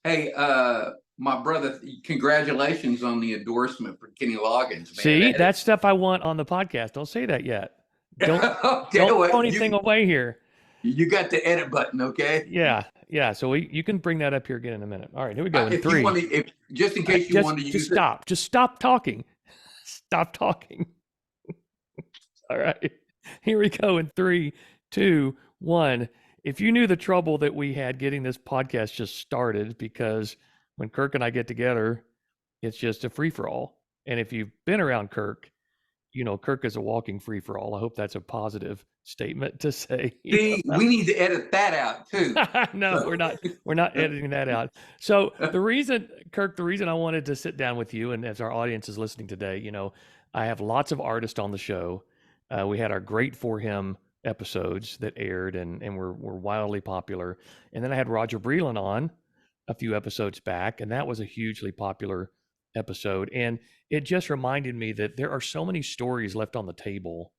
Hey, my brother, congratulations on the endorsement for Kenny Loggins, man. See, that's stuff I want on the podcast. Don't say that yet. Don't Okay, don't throw well, anything away here. you got the edit button, okay? Yeah, yeah. So you can bring that up here again in a minute. All right, here we go in If you want three. to, if just in case you want to Just use it. stop. Just stop talking. Stop talking. All right. Here we go in three, two, one. If you knew the trouble that we had getting this podcast just started, because when Kirk and I get together, it's just a free for all. And if you've been around Kirk, Kirk is a walking free for all. I hope that's a positive statement to say. See, we need to edit that out too. No, So, we're not editing that out. So the reason, Kirk, the reason I wanted to sit down with you, and as our audience is listening today, I have lots of artists on the show. We had our Great For Him episodes that aired and were wildly popular. And then I had Roger Breland on a few episodes back, and that was a hugely popular episode. And it just reminded me that there are so many stories left on the table,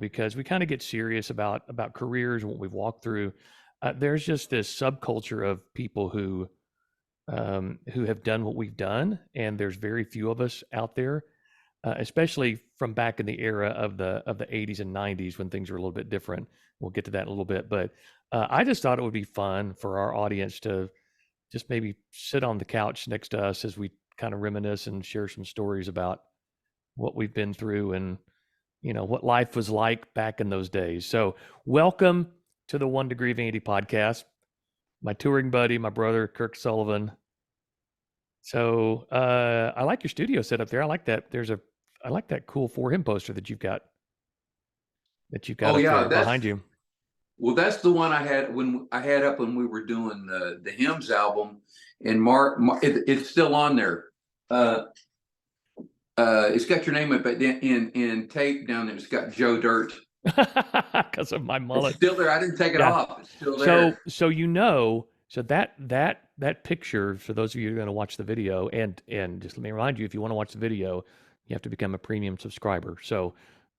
because we kind of get serious about careers and what we've walked through. There's just this subculture of people who have done what we've done, and there's very few of us out there, especially from back in the era of the 80s and 90s when things were a little bit different. We'll get to that in a little bit, but I just thought it would be fun for our audience to just maybe sit on the couch next to us as we kind of reminisce and share some stories about what we've been through and what life was like back in those days. So welcome to the 1 Degree of Andy podcast. My touring buddy, my brother, Kirk Sullivan. So I like your studio set up there. I like that. I like that cool For Him poster that you've got oh up yeah, there behind you. that's the one I had up when we were doing the Hymns album, and it's still on there. It's got your name up in tape down there. It's got Joe Dirt because of my mullet. It's still there. I didn't take it off. It's still there. So so that picture, for those of you who are going to watch the video, and just let me remind you, if you want to watch the video, you have to become a premium subscriber. So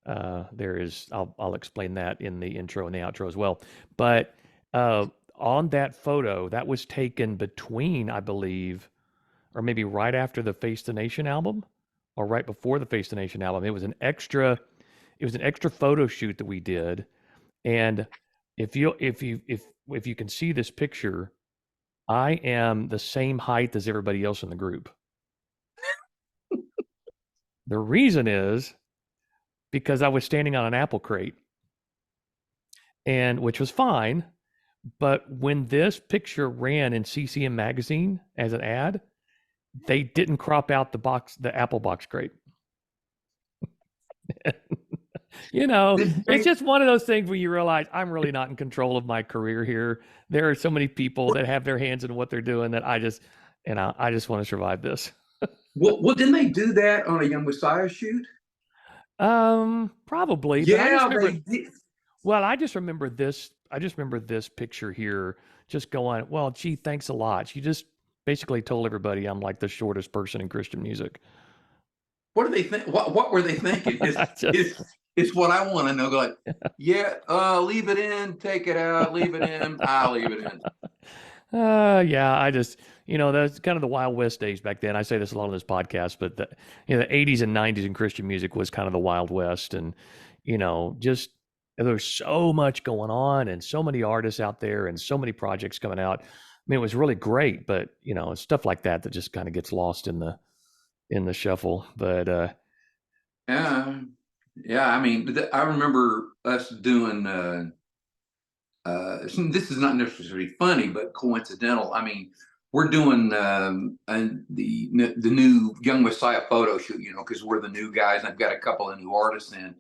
there is, I'll explain that in the intro and the outro as well. But on that photo, that was taken between, I believe, or maybe right after the Face the Nation album, or right before the Face the Nation album. It was an extra photo shoot that we did. And if you can see this picture, I am the same height as everybody else in the group. The reason is because I was standing on an apple crate, and which was fine. But when this picture ran in CCM magazine as an ad, they didn't crop out the apple box crate. It's just one of those things where you realize I'm really not in control of my career here. There are so many people that have their hands in what they're doing that I just want to survive this. Well, didn't they do that on a Young Messiah shoot? Probably. Yeah, they did. Well, I just remember this picture here just going, well, gee, thanks a lot. She just basically told everybody I'm like the shortest person in Christian music. What do they think? What were they thinking? It's what I want to know. Like, yeah, leave it in, take it out, leave it in, I'll leave it in. Yeah, I just, that's kind of the Wild West days back then. I say this a lot on this podcast, but the 80s and 90s in Christian music was kind of the Wild West. And, just there's so much going on and so many artists out there and so many projects coming out. I mean, it was really great, but, stuff like that just kind of gets lost in the shuffle. But, yeah, I mean, I remember us doing, this is not necessarily funny, but coincidental. I mean, we're doing the new Young Messiah photo shoot, because we're the new guys. And I've got a couple of new artists in.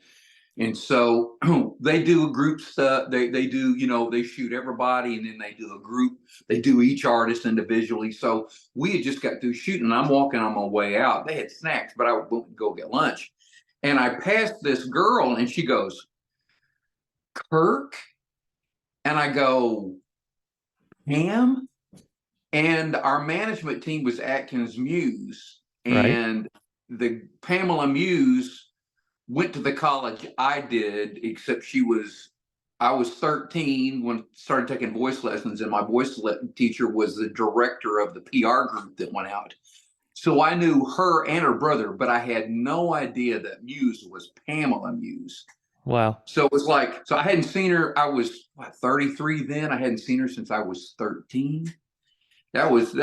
And so they do a group stuff. They do, they shoot everybody, and then they do a group. They do each artist individually. So we had just got through shooting, and I'm walking on my way out. They had snacks, but I went to go get lunch. And I passed this girl, and she goes, Kirk? And I go, Pam? And our management team was Atkins Muse. And the Pamela Muse went to the college I did, except she was I was 13 when I started taking voice lessons, and my teacher was the director of the PR group that went out. So I knew her and her brother, but I had no idea that Muse was Pamela Muse. Wow. So it was like, so I hadn't seen her. I was 33 then. I hadn't seen her since I was 13. That was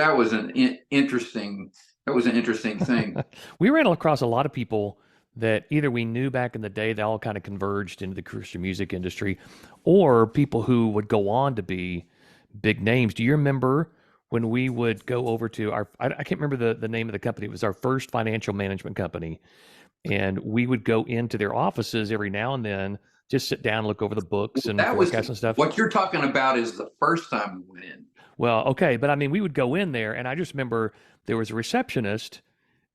interesting. That was an interesting thing. We ran across a lot of people that either we knew back in the day, they all kind of converged into the Christian music industry, or people who would go on to be big names. Do you remember when we would go over to I can't remember the name of the company. It was our first financial management company. And we would go into their offices every now and then, just sit down, look over the books and That was forecasts and stuff. what you're talking about is the first time we went in. Well, okay, but I mean, we would go in there, and I just remember there was a receptionist,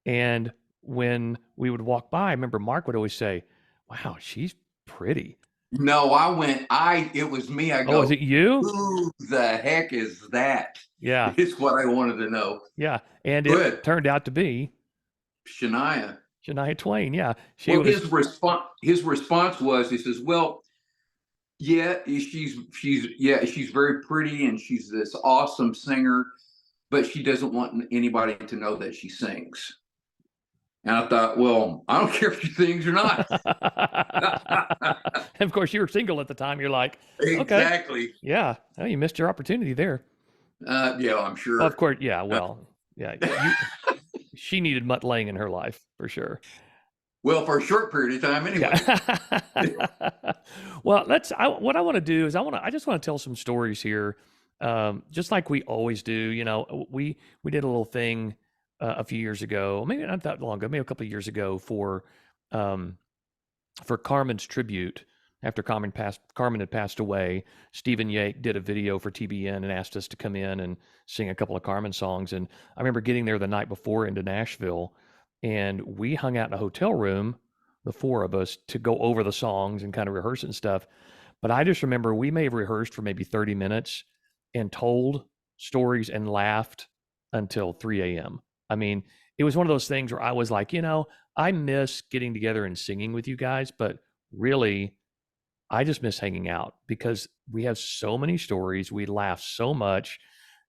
and when we would walk by, I remember Mark would always say, "Wow, she's pretty." No, it was me. I Oh, go, is it you? who the heck is that? Yeah, It's what I wanted to know. yeah, and it Good. turned out to be Shania. Shania Twain. Yeah, she Well, was. his response was, he says, well, yeah, she's very pretty and she's this awesome singer, but she doesn't want anybody to know that she sings. And I thought, well, I don't care if she sings or not. And of course, you were single at the time. You're like, okay, Exactly. yeah, well, you missed your opportunity there. Yeah, I'm sure. Of course, yeah. Well, yeah. She needed mutt laying in her life for sure. Well, for a short period of time, anyway. Yeah. Well, what I want to do is I just want to tell some stories here, just like we always do. You know, we did a little thing a few years ago, maybe not that long ago, maybe a couple of years ago for Carmen's tribute. After Carmen had passed away, Stephen Yake did a video for TBN and asked us to come in and sing a couple of Carmen songs. And I remember getting there the night before into Nashville, and we hung out in a hotel room, the four of us, to go over the songs and kind of rehearse and stuff. But I just remember we may have rehearsed for maybe 30 minutes and told stories and laughed until 3 a.m. I mean, it was one of those things where I was like, I miss getting together and singing with you guys, but really, I just miss hanging out because we have so many stories. We laugh so much,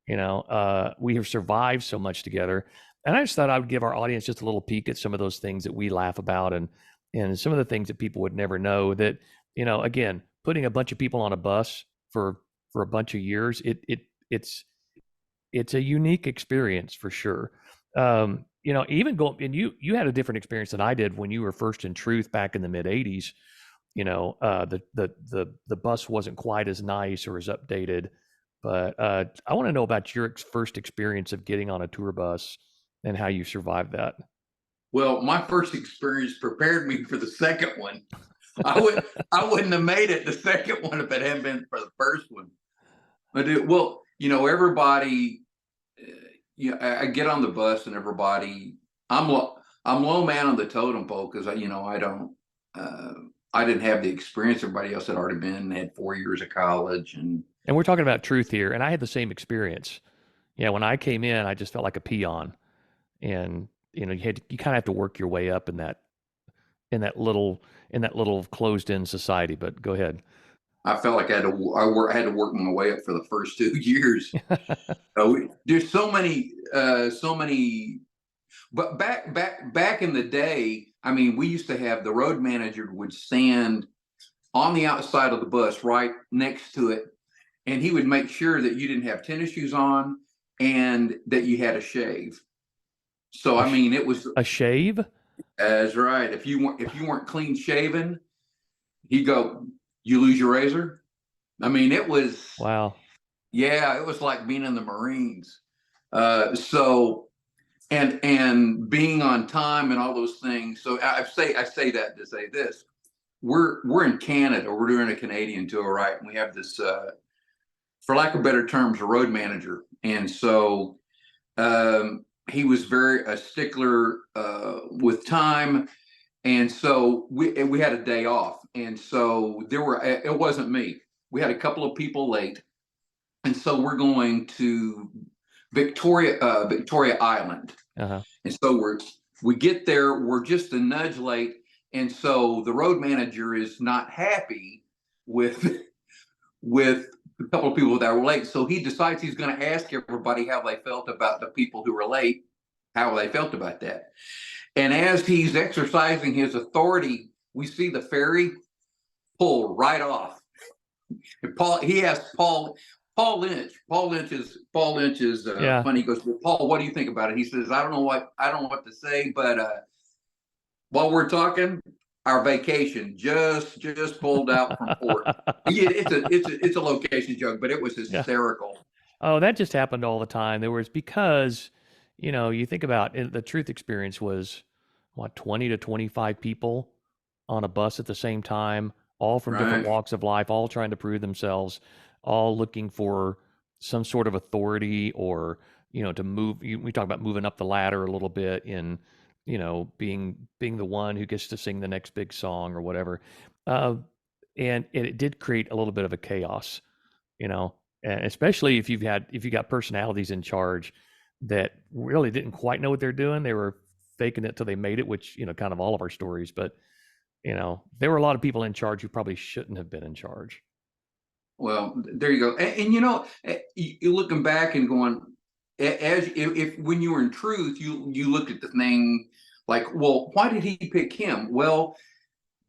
we have survived so much together. And I just thought I would give our audience just a little peek at some of those things that we laugh about and some of the things that people would never know that, again, putting a bunch of people on a bus for a bunch of years, it's a unique experience for sure. Even going, and you had a different experience than I did when you were first in Truth back in the mid 80s. The bus wasn't quite as nice or as updated, but I want to know about your first experience of getting on a tour bus and how you survived that. Well, my first experience prepared me for the second one. I wouldn't have made it the second one if it hadn't been for the first one. Everybody, I get on the bus and everybody, I'm low man on the totem pole because I didn't have the experience everybody else had already been. They had 4 years of college, and we're talking about Truth here. And I had the same experience. Yeah, when I came in, I just felt like a peon, and you kind of have to work your way up in that little closed-in society. But go ahead. I felt like I had to work my way up for the first 2 years. There's so many. But back in the day, I mean, we used to have the road manager would stand on the outside of the bus right next to it, and he would make sure that you didn't have tennis shoes on and that you had a shave. So I mean, it was a shave. That's right. If you weren't clean shaven, he'd go, "You lose your razor." I mean, it was wow. Yeah, it was like being in the Marines. And being on time and all those things. So I say that to say this: we're in Canada. We're doing a Canadian tour, right? And we have this, for lack of better terms, a road manager, and so he was very a stickler with time, and so we had a day off, and so it wasn't me. We had a couple of people late, and so we're going to Victoria Island. Uh-huh. And so we get there, we're just a nudge late. And so the road manager is not happy with with a couple of people that were late. So he decides he's going to ask everybody how they felt about the people who were late, how they felt about that. And as he's exercising his authority, we see the ferry pull right off. And he asked Paul Lynch. Paul Lynch is Yeah. funny. He goes, well, Paul, what do you think about it? He says, I don't know what to say, but while we're talking, our vacation just pulled out from port. Yeah, it's a location joke, but it was Yeah. hysterical. Oh, that just happened all the time. There was because, you think about it, the Truth Experience was what, 20 to 25 people on a bus at the same time, all from different Right. walks of life, all trying to prove themselves, all looking for some sort of authority or, to move. We talk about moving up the ladder a little bit in, being the one who gets to sing the next big song or whatever. And it did create a little bit of a chaos, and especially if you got personalities in charge that really didn't quite know what they're doing. They were faking it till they made it, which, kind of all of our stories, but there were a lot of people in charge who probably shouldn't have been in charge. Well, there you go. And you looking back and going, as if when you were in Truth, you looked at the thing like, well, why did he pick him? Well,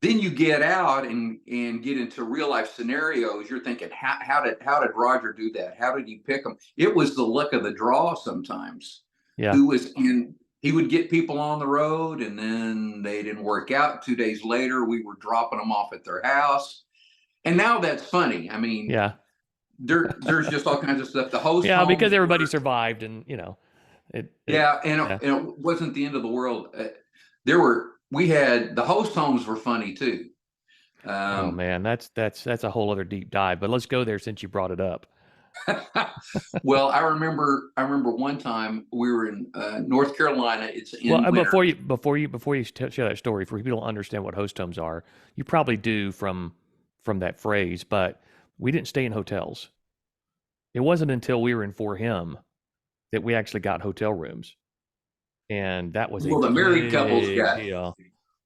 then you get out and get into real life scenarios. You're thinking, how did Roger do that? How did he pick him? It was the luck of the draw sometimes. Yeah. Who was in? He would get people on the road, and then they didn't work out. 2 days later, we were dropping them off at their house. And now that's funny. I mean, Yeah. there's just all kinds of stuff. The host, Yeah, because everybody survived, and it wasn't the end of the world. We had the host homes were funny too. Oh man, that's a whole other deep dive. But let's go there since you brought it up. Well, I remember one time we were in North Carolina. It's in winter. Before you share that story, for people who don't understand what host homes are, you probably do from that phrase, but we didn't stay in hotels. It wasn't until we were in For Him that we actually got hotel rooms, and that was the married couples got. Deal.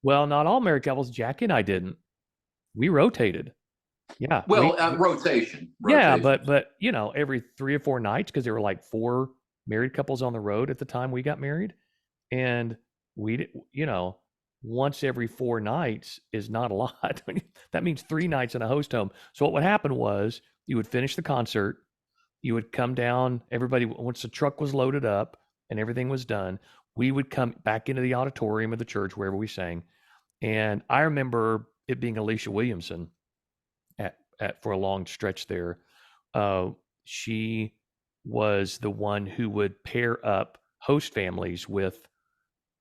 Well, not all married couples. Jackie and I didn't. We rotated. Yeah. Well, rotation. Yeah, but every 3 or 4 nights, because there were like 4 married couples on the road at the time we got married, and we, once every 4 nights is not a lot. That means 3 nights in a host home. So what would happen was you would finish the concert, you would come down. Everybody, once the truck was loaded up and everything was done, we would come back into the auditorium of the church wherever we sang. And I remember it being Alicia Williamson for a long stretch there. She was the one who would pair up host families with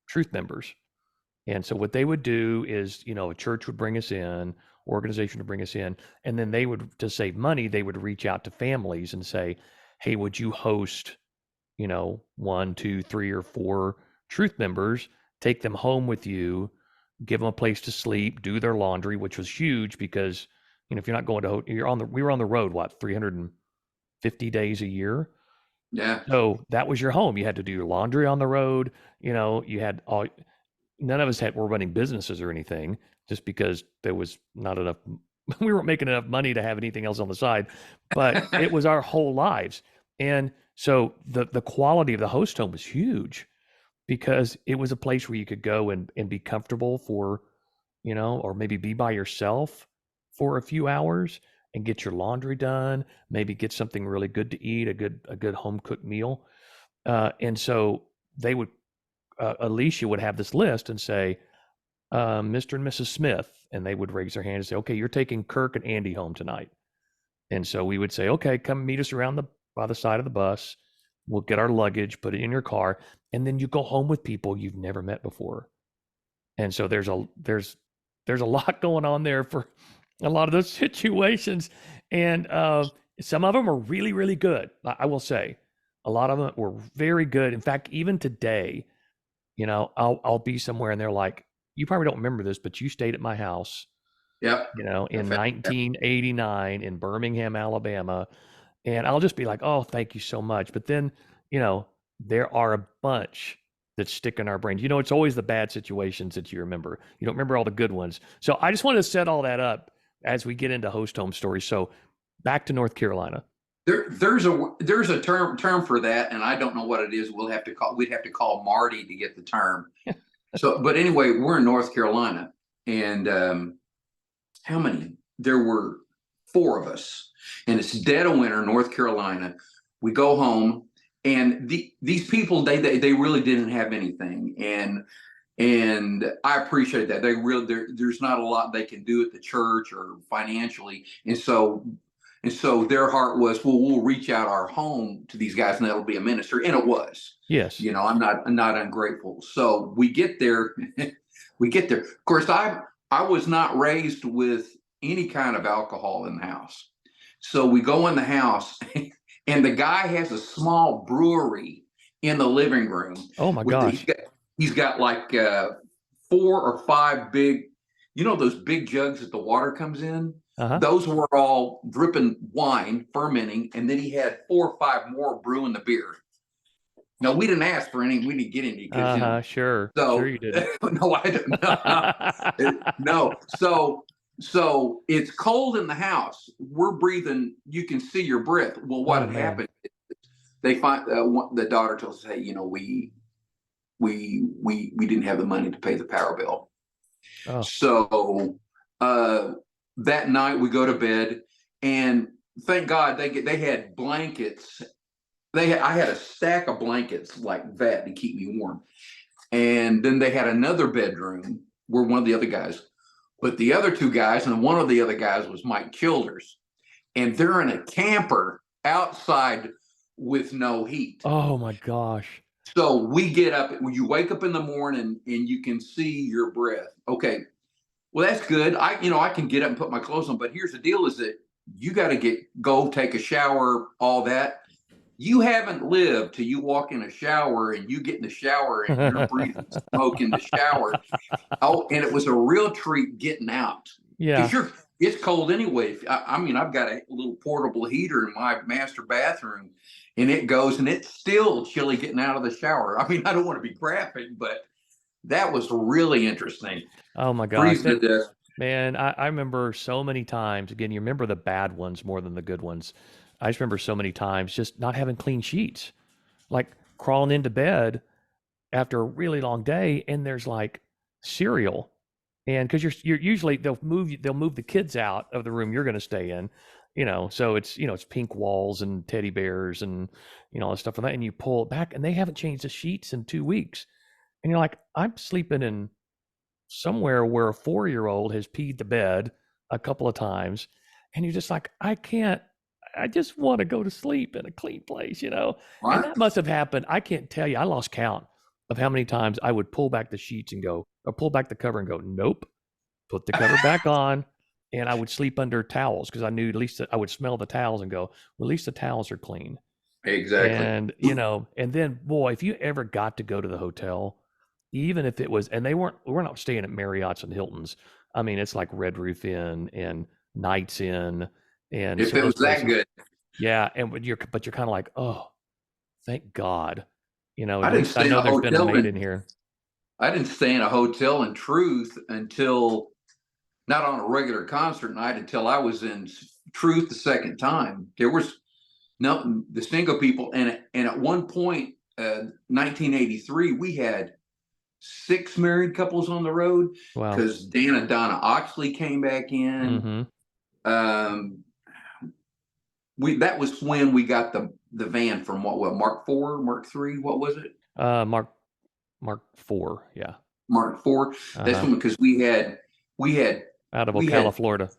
Truth members. And so what they would do is, a church would bring us in, organization would bring us in, and then they would, to save money, they would reach out to families and say, hey, would you host, 1, 2, 3, or 4 Truth members, take them home with you, give them a place to sleep, do their laundry, which was huge because, if you're not going to, we were on the road, 350 days a year. Yeah. So that was your home. You had to do your laundry on the road. You had none of us were running businesses or anything, just because there was not enough. We weren't making enough money to have anything else on the side, but it was our whole lives. And so the quality of the host home was huge because it was a place where you could go and be comfortable for, or maybe be by yourself for a few hours and get your laundry done, maybe get something really good to eat, a good home cooked meal. And so they would, Alicia would have this list and say, Mr. and Mrs. Smith, and they would raise their hand and say, okay, you're taking Kirk and Andy home tonight. And so we would say, okay, come meet us by the side of the bus. We'll get our luggage, put it in your car, and then you go home with people you've never met before. And so there's a lot going on there for a lot of those situations. And some of them are really, really good. I will say a lot of them were very good. In fact, even today, I'll be somewhere and they're like, you probably don't remember this, but you stayed at my house, Yep. In 1989 in Birmingham, Alabama. And I'll just be like, oh, thank you so much. But then, there are a bunch that stick in our brains. It's always the bad situations that you remember. You don't remember all the good ones. So I just wanted to set all that up as we get into host home stories. So back to North Carolina. There's a term for that, and I don't know what it is. We'd have to call Marty to get the term. So, but anyway, we're in North Carolina, and how many? There were four of us, and it's dead of winter, North Carolina. We go home, and these people they really didn't have anything, and I appreciate that. There's not a lot they can do at the church or financially, and so their heart was, well, we'll reach out our home to these guys, and that'll be a minister, and it was. Yes. I'm not ungrateful. So we get there, we get there. Of course, I was not raised with any kind of alcohol in the house. So we go in the house, and the guy has a small brewery in the living room. Oh my gosh. He's got like 4 or 5 big, those big jugs that the water comes in. Uh-huh. Those were all dripping wine, fermenting, and then he had 4 or 5 more brewing the beer. No, we didn't ask for any. We didn't get any. Sure. So, sure you did. No, I don't. No. So it's cold in the house. We're breathing. You can see your breath. Well, what had happened? They find the daughter tells us, "Hey, we didn't have the money to pay the power bill." Oh. So that night we go to bed, and thank God they had blankets. I had a stack of blankets like that to keep me warm. And then they had another bedroom where one of the other guys, but the other 2 guys, and one of the other guys was Mike Childers, and they're in a camper outside with no heat. Oh my gosh. So we get up, you wake up in the morning and you can see your breath. Okay, well, that's good. I can get up and put my clothes on, but here's the deal is that you got to go take a shower, all that. You haven't lived till you walk in a shower and you get in the shower and you're breathing smoke in the shower. Oh, and it was a real treat getting out. Yeah. Because it's cold anyway. I've got a little portable heater in my master bathroom, and it goes, and it's still chilly getting out of the shower. I don't want to be graphic, but that was really interesting. Oh my gosh. Man, I remember so many times. Again, you remember the bad ones more than the good ones. I just remember so many times just not having clean sheets, like crawling into bed after a really long day, and there's like cereal, and because you're usually they'll move the kids out of the room you're going to stay in, so it's pink walls and teddy bears and all this stuff like that, and you pull it back, and they haven't changed the sheets in 2 weeks, and you're like, I'm sleeping in somewhere where a 4-year-old has peed the bed a couple of times, and you're just like, I just want to go to sleep in a clean place, And that must have happened. I can't tell you. I lost count of how many times I would pull back the sheets and go, or pull back the cover and go, nope, put the cover back on. And I would sleep under towels because I knew at least I would smell the towels and go, well, at least the towels are clean. Exactly. And, and then, boy, if you ever got to go to the hotel, even if it was, and we're not staying at Marriott's and Hilton's. It's like Red Roof Inn and Nights Inn. And if it was that good, yeah, but you're kind of like, oh, thank God, at least I know there's been a maid in here. I didn't stay in a hotel in Truth until not on a regular concert night until I was in Truth the second time. There was the single people, and at one point, 1983, we had 6 married couples on the road because Dan and Donna Oxley came back in. Mm-hmm. That was when we got the van from what Mark IV, Mark III, what was it? Mark IV, yeah. Mark IV. That's when, because we had out of Ocala, Florida.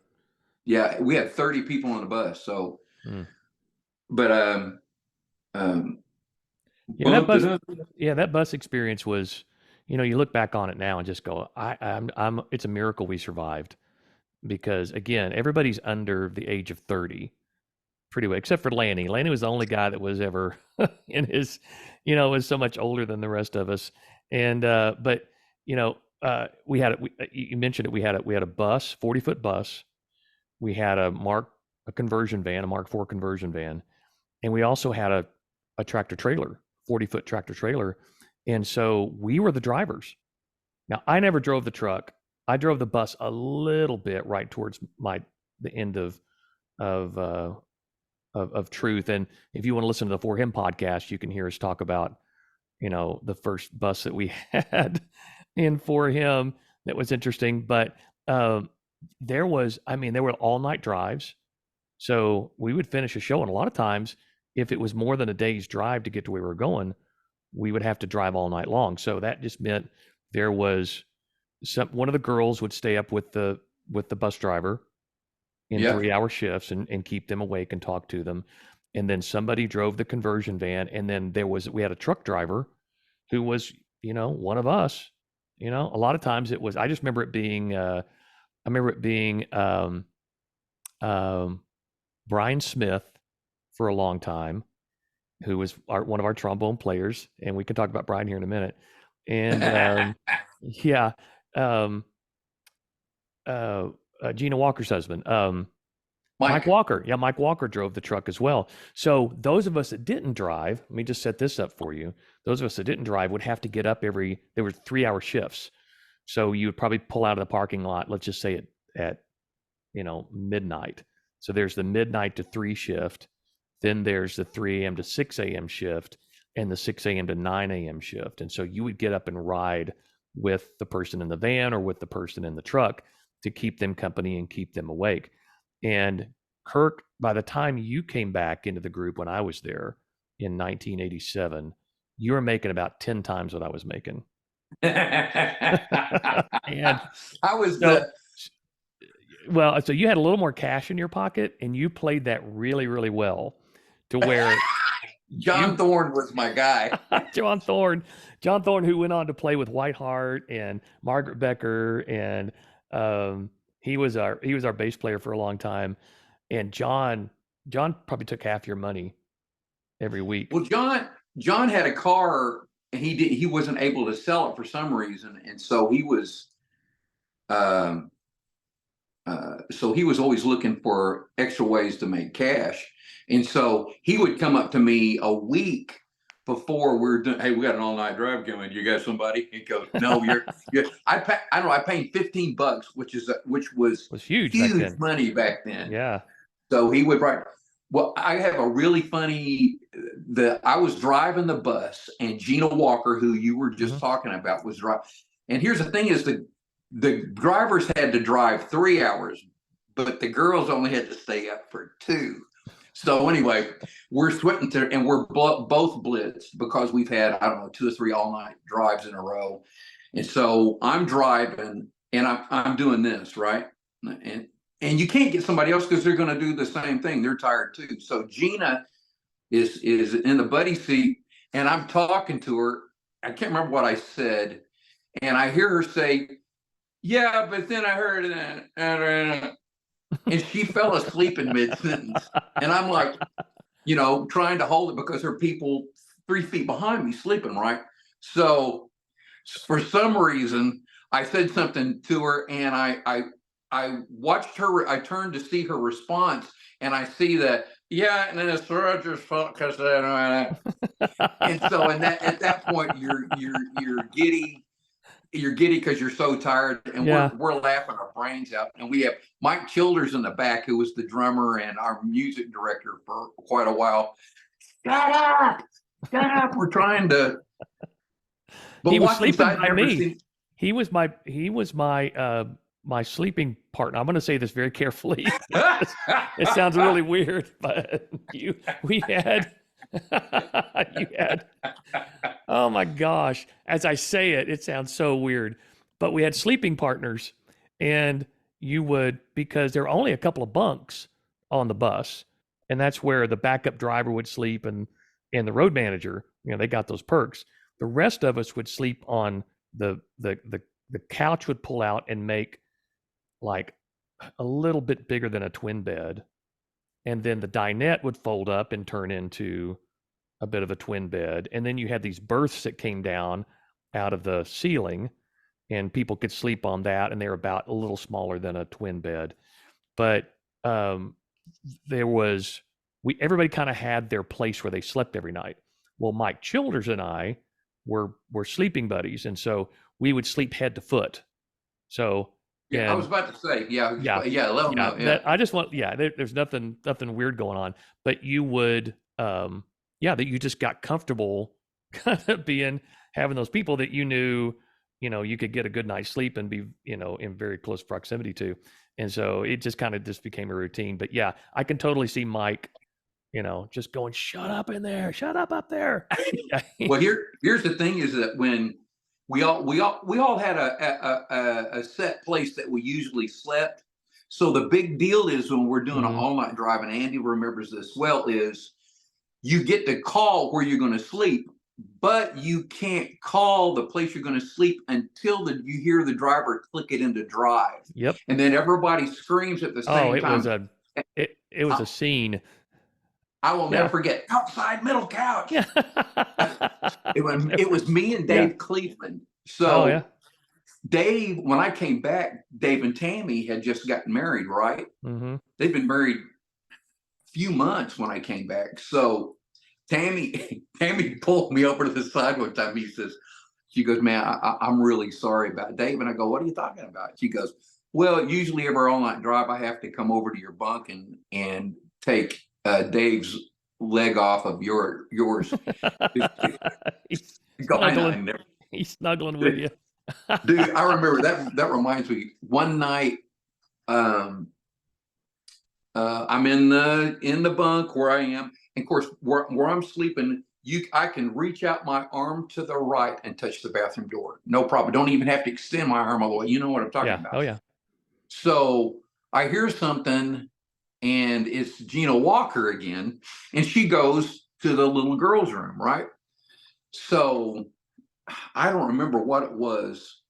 Yeah, we had 30 people on the bus. So, but that bus experience was, you look back on it now and just go, it's a miracle we survived, because again, everybody's under the age of 30. Pretty well, except for Lanny. Lanny was the only guy that was ever in his, was so much older than the rest of us. And but we had you mentioned it. We had a bus, 40-foot bus. We had a Mark IV conversion van, and we also had a tractor trailer, 40-foot tractor trailer. And so we were the drivers. Now I never drove the truck. I drove the bus a little bit right towards the end of of truth. And if you want to listen to the For Him podcast, you can hear us talk about, the first bus that we had in For Him. That was interesting. But there were all night drives. So we would finish a show, and a lot of times, if it was more than a day's drive to get to where we were going, we would have to drive all night long. So that just meant there was one of the girls would stay up with the bus driver in Yeah. 3-hour shifts and keep them awake and talk to them. And then somebody drove the conversion van. And then we had a truck driver who was, one of us. A lot of times I just remember it being, Brian Smith for a long time, who was one of our trombone players. And we can talk about Brian here in a minute. And yeah, Gina Walker's husband, Mike Walker. Yeah, Mike Walker drove the truck as well. So those of us that didn't drive, let me just set this up for you. Those of us that didn't drive would have to get up there were 3-hour shifts. So you would probably pull out of the parking lot, let's just say at midnight. So there's the midnight to 3 shift. Then there's the 3 a.m. to 6 a.m. shift and the 6 a.m. to 9 a.m. shift. And so you would get up and ride with the person in the van or with the person in the truck to keep them company and keep them awake. And Kirk, by the time you came back into the group when I was there in 1987, you were making about 10 times what I was making. And I was so you had a little more cash in your pocket, and you played that really, really well to where John Thorne was my guy. John Thorne, who went on to play with Whiteheart and Margaret Becker, and he was our bass player for a long time. And John probably took half your money every week. Well, John had a car, and he wasn't able to sell it for some reason, and so he was always looking for extra ways to make cash. And so he would come up to me a week before we're doing, hey, we got an all-night drive going. You got somebody? He goes, no, I paid $15, which was huge money back then. Yeah. So he would write. Well, I have a really funny. I was driving the bus, and Gina Walker, who you were just talking about, was driving. And here's the thing: is the drivers had to drive 3 hours, but the girls only had to stay up for 2. So anyway, we're switching and we're both blitzed because we've had, 2 or 3 all-night drives in a row. And so I'm driving and I'm doing this, right? And you can't get somebody else because they're going to do the same thing. They're tired too. So Gina is in the buddy seat, and I'm talking to her. I can't remember what I said. And I hear her say, yeah, but then I heard it, and she fell asleep in mid-sentence. And I'm like, trying to hold it because there are people 3 feet behind me sleeping, right? So for some reason, I said something to her, and I watched her. I turned to see her response, and I see that, yeah, and then it's Roger's fault because and so at that point you're giddy. You're giddy because you're so tired, and we're laughing our brains out. And we have Mike Childers in the back, who was the drummer and our music director for quite a while. Shut up! We're trying to. But he was sleeping by me. He was my my sleeping partner. I'm going to say this very carefully. It sounds really weird, but we had. You had, oh my gosh, as I say it sounds so weird, but we had sleeping partners, and you would, because there were only a couple of bunks on the bus, and that's where the backup driver would sleep and the road manager, they got those perks. The rest of us would sleep on the couch would pull out and make like a little bit bigger than a twin bed. And then the dinette would fold up and turn into a bit of a twin bed. And then you had these berths that came down out of the ceiling, and people could sleep on that. And they're about a little smaller than a twin bed. But everybody kind of had their place where they slept every night. Well, Mike Childers and I were sleeping buddies. And so we would sleep head to foot. So Yeah, I was And about to say, yeah, yeah, yeah, let them yeah, know. Yeah. that I just want, there's nothing weird going on, but you would, yeah, that you just got comfortable kind of having those people that you knew, you could get a good night's sleep and be, in very close proximity to. And so it just kind of just became a routine. But yeah, I can totally see Mike, just going, shut up in there, shut up there. Well, here's the thing: is that when we all had a set place that we usually slept. So the big deal is when we're doing an Mhm. all night drive, and Andy remembers this well, is you get to call where you're going to sleep, but you can't call the place you're going to sleep until you hear the driver click it into drive, Yep. and then everybody screams at the Oh, same time. it was a scene. I will never Yeah. forget outside middle couch. Yeah. It was me and Yeah. Dave Cleveland. Oh, yeah. So Dave, when I came back, Dave and Tammy had just gotten married, right? Mhm. They'd been married a few months when I came back. So Tammy pulled me over to the side one time. She goes, man, I'm really sorry about Dave. And I go, what are you talking about? She goes, well, usually every all night drive, I have to come over to your bunk and take Dave's leg off of yours. He's Go, I snuggling. never. He's snuggling with you. Dude, I remember that. That reminds me. One night, um, I'm in the bunk where I am, and of course, where I'm sleeping, I can reach out my arm to the right and touch the bathroom door, no problem. Don't even have to extend my arm all the way. You know what I'm talking Yeah. about. Oh, yeah. So I hear something, and it's Gina Walker again, and she goes to the little girl's room, right? So I don't remember what it was.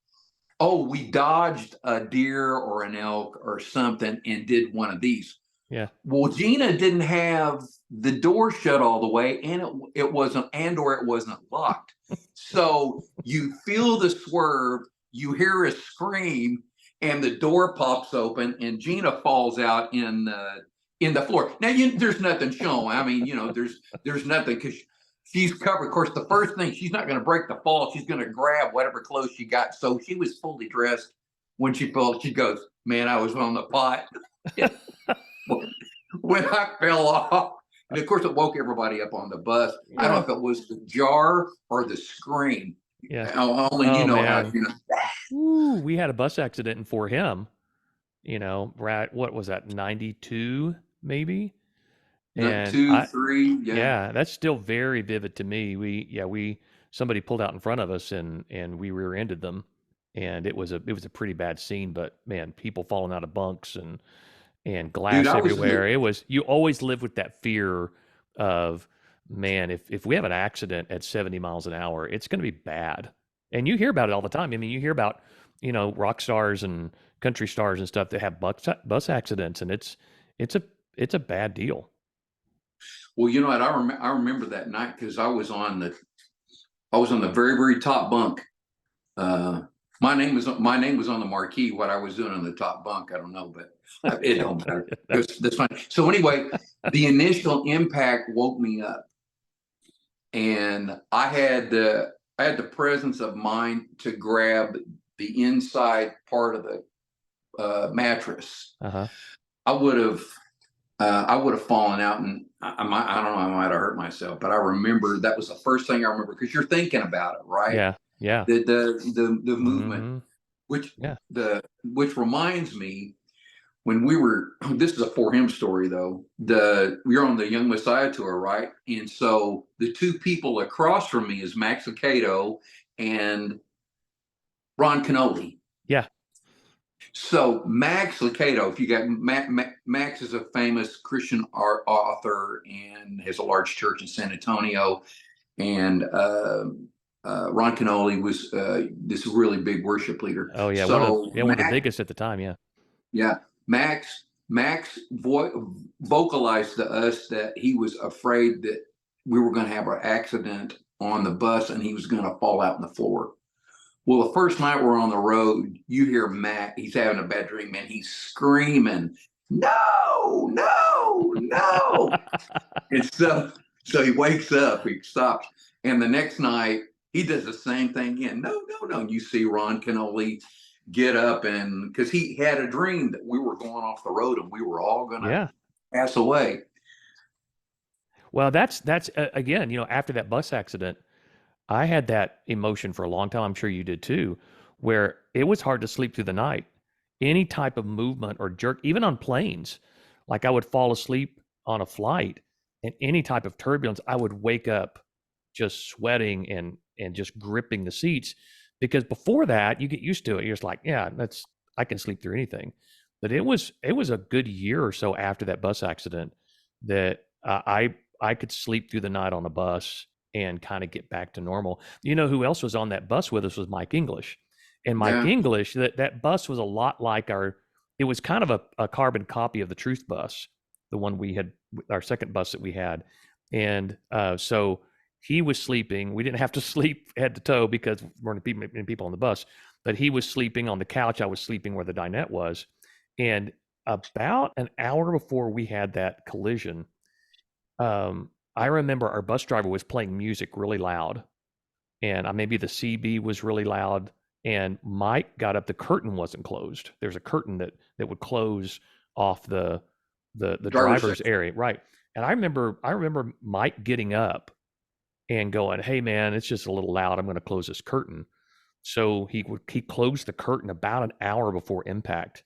Oh, we dodged a deer or an elk or something and did one of these. Yeah. Well, Gina didn't have the door shut all the way, and it wasn't, or it wasn't locked. So you feel the swerve, you hear a scream, and the door pops open, and Gina falls out in the floor. Now, there's nothing showing. I mean, there's nothing because she's covered. Of course, the first thing, she's not going to break the fall. She's going to grab whatever clothes she got. So she was fully dressed when she fell. She goes, "Man, I was on the pot." When I fell off, and of course it woke everybody up on the bus. I don't know Yeah. if it was the jar or the scream. Yeah. Only you Oh, know how. man. Ooh, we had a bus accident for him. Right? What was that? 92, maybe. And Two, three, yeah. yeah, that's still very vivid to me. Somebody pulled out in front of us and we rear-ended them, and it was a pretty bad scene. But man, people falling out of bunks and Dude, glass I was in everywhere. the. You always live with that fear of, man, if we have an accident at 70 miles an hour, it's going to be bad. And you hear about it all the time. I mean, you hear about, rock stars and country stars and stuff that have bus accidents, and it's a bad deal. Well, you know what? I remember that night because I was on the very, very top bunk. My name was on the marquee. What I was doing on the top bunk, I don't know, but it don't matter. That's fine. So anyway, the initial impact woke me up, and I had the presence of mind to grab the inside part of the mattress. Uh-huh. I would have fallen out, and I don't know, I might have hurt myself, but I remember that was the first thing I remember because you're thinking about it, right? Yeah. Yeah. The movement, Hmm. which Yeah. which reminds me when this is a For Him story though. We were on the Young Messiah tour, right? And so the two people across from me is Max Lucado and Ron Canoli. Yeah. So Max Lucado, if you got Max is a famous Christian art author and has a large church in San Antonio, and Ron Canoli was this really big worship leader. Oh, yeah. So One of the biggest at the time. Yeah. yeah, Max vocalized to us that he was afraid that we were going to have an accident on the bus and he was going to fall out on the floor. Well, the first night we're on the road, you hear Matt, he's having a bad dream, and he's screaming, no, no, no. And so he wakes up, he stops. And the next night, he does the same thing again. No, no, no. And you see Ron Canoli get up, and because he had a dream that we were going off the road and we were all going to Yeah. pass away. Well, that's again, you know, after that bus accident, I had that emotion for a long time. I'm sure you did too, where it was hard to sleep through the night. Any type of movement or jerk, even on planes, like I would fall asleep on a flight, and any type of turbulence, I would wake up just sweating and just gripping the seats. Because before that, you get used to it. You're just like, yeah, that's I can sleep through anything. But it was a good year or so after that bus accident that I could sleep through the night on a bus and kind of get back to normal. You know who else was on that bus with us was Mike English. And Mike Yeah. English, that bus was a lot like it was kind of a carbon copy of the Truth bus, the one we had, our second bus that we had. And so he was sleeping. We didn't have to sleep head to toe because there weren't many people on the bus, but he was sleeping on the couch. I was sleeping where the dinette was. And about an hour before we had that collision, I remember our bus driver was playing music really loud, and maybe the CB was really loud. And Mike got up. The curtain wasn't closed. There's a curtain that would close off the driver's area, right? And I remember Mike getting up and going, "Hey man, it's just a little loud. I'm going to close this curtain." So he closed the curtain about an hour before impact.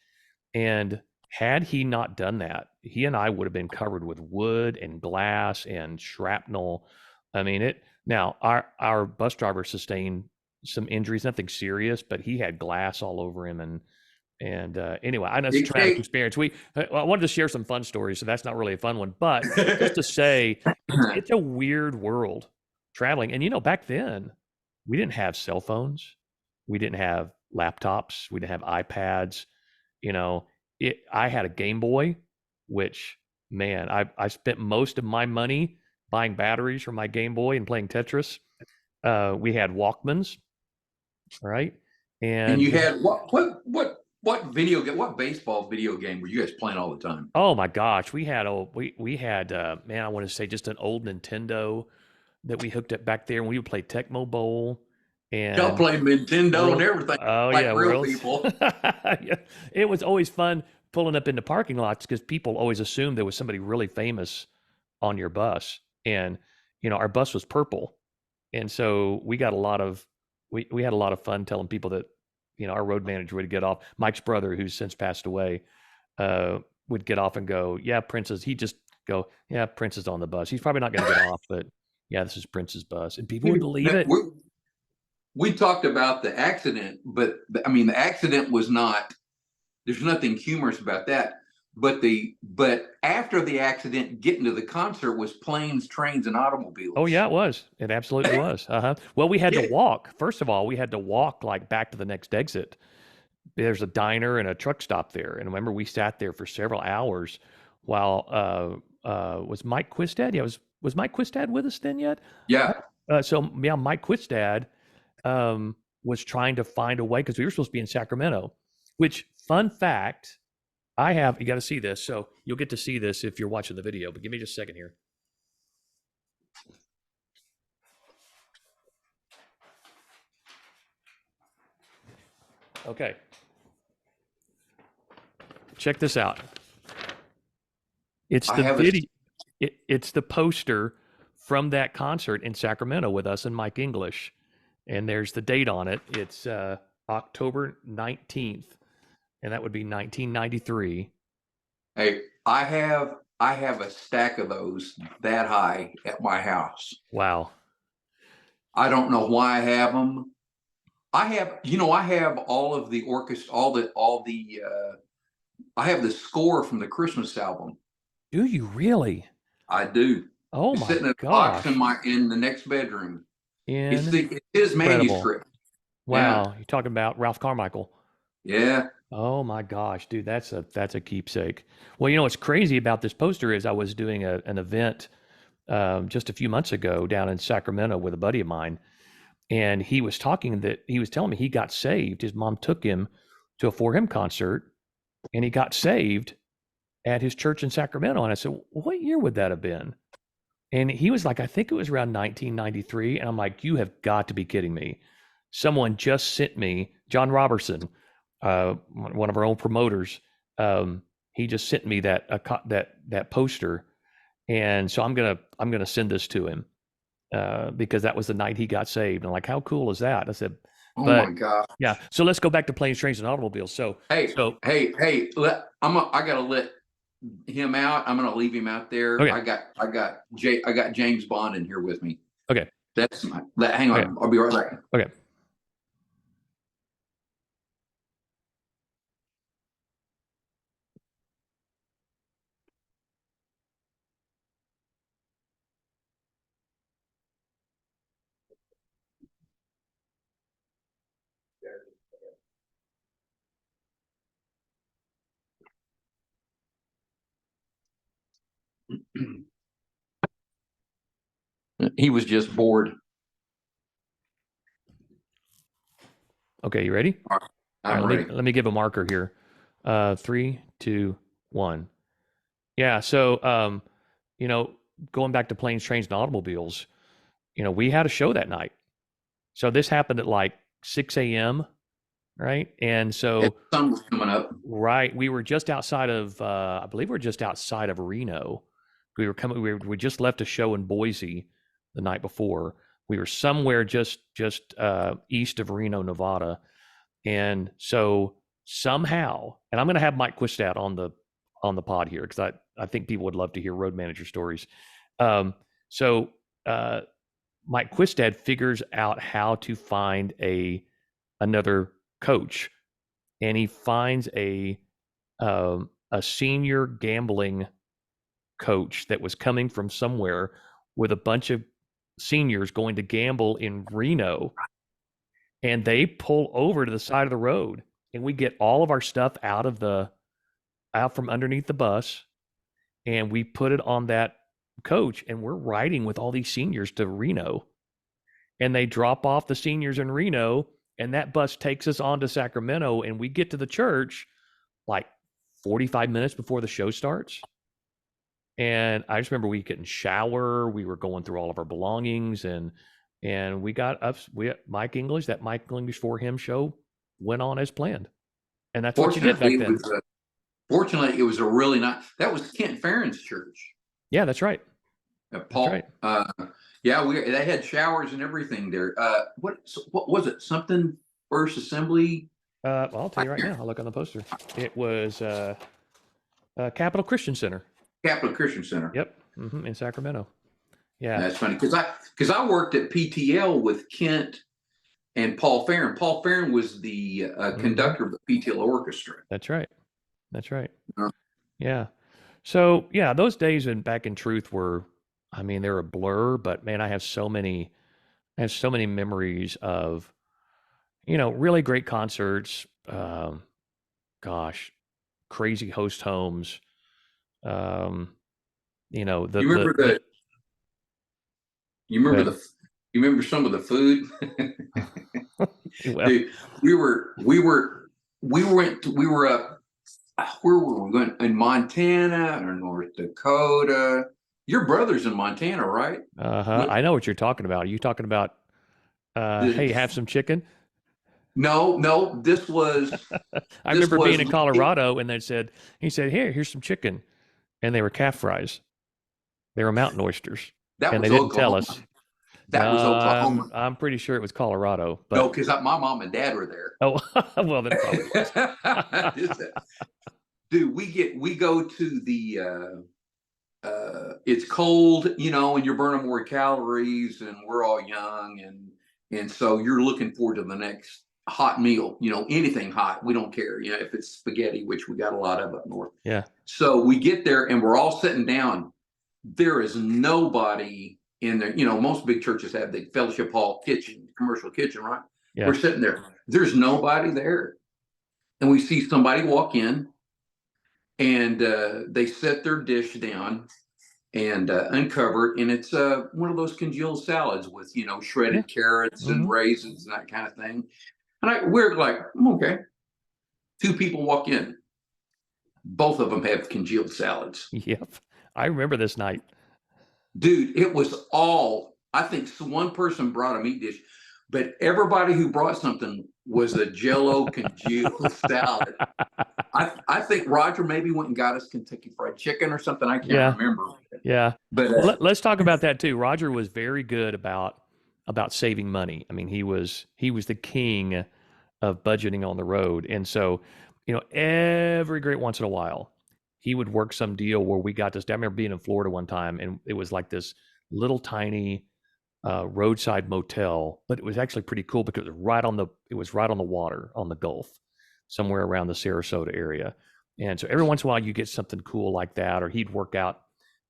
And had he not done that, he and I would have been covered with wood and glass and shrapnel. I mean, now our bus driver sustained some injuries, nothing serious, but he had glass all over him. And anyway, I know it's a traumatic experience. I wanted to share some fun stories, so that's not really a fun one, but just to say, it's a weird world traveling. And you know, back then, we didn't have cell phones, we didn't have laptops, we didn't have iPads. You know, I had a Game Boy, which, man, I spent most of my money buying batteries for my Game Boy and playing Tetris. We had Walkmans, right? And you had what video game? What baseball video game were you guys playing all the time? Oh my gosh, we had man, I want to say just an old Nintendo that we hooked up back there, and we would play Tecmo Bowl. Y'all And played Nintendo and everything. Oh like yeah, real people. Yeah. It was always fun pulling up into parking lots because people always assumed there was somebody really famous on your bus. And you know, our bus was purple, and so we got a lot of we had a lot of fun telling people that, you know, our road manager would get off. Mike's brother, who's since passed away, would get off and go, "Yeah, Prince is." He'd just go, "Yeah, Prince is on the bus. He's probably not going to get off, but yeah, this is Prince's bus," and people would believe it. We talked about the accident, but I mean, the accident was not. There's nothing humorous about that. But after the accident, getting to the concert was planes, trains, and automobiles. Oh yeah, it was. It absolutely was. Well, we had to walk. First of all, we had to walk like back to the next exit. There's a diner and a truck stop there, and remember we sat there for several hours while was Mike Quistad? Yeah, was Mike Quistad with us then yet? Yeah. So yeah, Mike Quistad was trying to find a way because we were supposed to be in Sacramento. Which, fun fact, you got to see this. So you'll get to see this if you're watching the video, but give me just a second here. Okay. Check this out. It's the video. It's the poster from that concert in Sacramento with us and Mike English. And there's the date on it. It's October 19th. And that would be 1993. Hey, I have a stack of those that high at my house. Wow. I don't know why I have them. I have all of the orchestra, I have the score from the Christmas album. Do you really? I do. Oh it's my sitting in a gosh. box in the next bedroom. It's his manuscript. Wow. Yeah. You're talking about Ralph Carmichael. Yeah. Oh my gosh, dude, that's a keepsake. Well, you know what's crazy about this poster is I was doing an event just a few months ago down in Sacramento with a buddy of mine, and he was telling me he got saved. His mom took him to a For Him concert, and he got saved at his church in Sacramento. And I said, "What year would that have been?" And he was like, "I think it was around 1993." And I'm like, "You have got to be kidding me. Someone just sent me, John Robertson, one of our own promoters, he just sent me that poster, and so I'm gonna send this to him because that was the night he got saved. And like, how cool is that? I said, Oh but my God. yeah. So let's go back to planes, trains, and automobiles. Hey, So hey, I gotta let him out. I'm gonna leave him out there. okay, I got James Bond in here with me. okay, Hang okay, on. I'll be right back. okay. He was just bored. Okay, you ready? All right, All I'm right, ready. let me give a marker here. 3, 2, 1. Yeah. So, going back to planes, trains, and automobiles, we had a show that night. So this happened at like 6 a.m. Right, and so Sun was coming up. right, we were just outside of, I believe we're just outside of Reno. We just left a show in Boise the night before. We were somewhere just east of Reno, Nevada. And so somehow, and I'm going to have Mike Quistad on the pod here because I think people would love to hear road manager stories. So Mike Quistad figures out how to find another coach, and he finds a senior gambling coach that was coming from somewhere with a bunch of seniors going to gamble in Reno, and they pull over to the side of the road, and we get all of our stuff out from underneath the bus, and we put it on that coach, and we're riding with all these seniors to Reno, and they drop off the seniors in Reno, and that bus takes us on to Sacramento, and we get to the church like 45 minutes before the show starts. And I just remember we couldn't shower. We were going through all of our belongings, and we got up. Mike English, that Mike English for Him show went on as planned, and that's what you did back then. Fortunately, it was a really nice. That was Kent Farron's church. Yeah, that's right. Paul. That's right. Yeah, they had showers and everything there. What was it? Something First Assembly? I'll tell you right now. I'll look on the poster. It was Capital Christian Center. Capital Christian Center. Yep, in Sacramento. Yeah, that's funny because I worked at PTL with Kent and Paul Farron. Paul Farron was the conductor of the PTL orchestra. That's right. That's right. Yeah. So yeah, those days back in Truth were, I mean, they're a blur, but man, I have so many memories of, really great concerts. Gosh, crazy host homes. You remember some of the food? Well, Dude, we were up. Where were we going? In Montana or North Dakota? Your brother's in Montana, right? I know what you're talking about. Are you talking about? Hey, have some chicken? No. This was. I remember being in Colorado, and he said, here's some chicken, and they were calf fries. They were mountain oysters, and they didn't tell us. That was Oklahoma. I'm pretty sure it was Colorado. But... No, because my mom and dad were there. Oh, well, then probably was. Dude, we go to the. It's cold, and you're burning more calories, and we're all young, and so you're looking forward to the next hot meal. Anything hot, we don't care. If it's spaghetti, which we got a lot of up north. Yeah. So we get there, and we're all sitting down. There is nobody in there. Most big churches have the fellowship hall kitchen, commercial kitchen, right? Yeah. We're sitting there. There's nobody there, and we see somebody walk in, and they set their dish down and uncover it, and it's one of those congealed salads with shredded carrots and raisins and that kind of thing. And we're like, okay. 2 people walk in. Both of them have congealed salads. Yep. I remember this night. Dude, it was all, I think one person brought a meat dish. but everybody who brought something was a Jello congealed salad. I think Roger maybe went and got us Kentucky Fried Chicken or something. I can't Yeah. remember. Yeah. But Well, let's talk about that too. Roger was very good about saving money. I mean, he was the king of budgeting on the road. And so, every great once in a while, he would work some deal where we got this. I remember being in Florida one time, and it was like this little tiny roadside motel, but it was actually pretty cool because it was right on the water, on the Gulf, somewhere around the Sarasota area. And so every once in a while you get something cool like that, or he'd work out,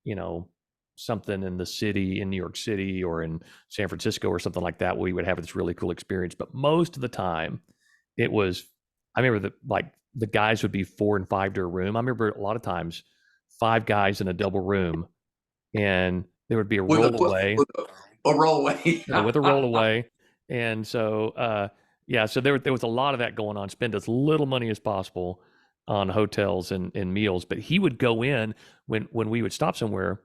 you know, something in the city, in New York City or in San Francisco or something like that, where we would have this really cool experience. But most of the time it was, I remember the guys would be 4 and 5 to a room. I remember a lot of times 5 guys in a double room, and there would be a rollaway. A rollaway. With a rollaway. And so, yeah, so there was a lot of that going on. Spend as little money as possible on hotels and meals. But he would go in when we would stop somewhere,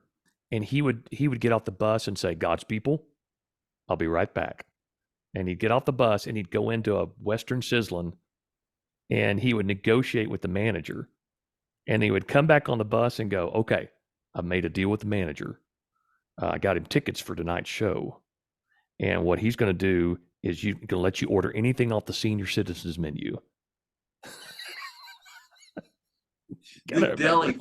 and he would get off the bus and say, "God's people, I'll be right back." And he'd get off the bus and he'd go into a Western Sizzlin', and he would negotiate with the manager. And he would come back on the bus and go, "Okay, I've made a deal with the manager. I got him tickets for tonight's show. And what he's going to do is he's going to let you order anything off the senior citizens menu." The deli,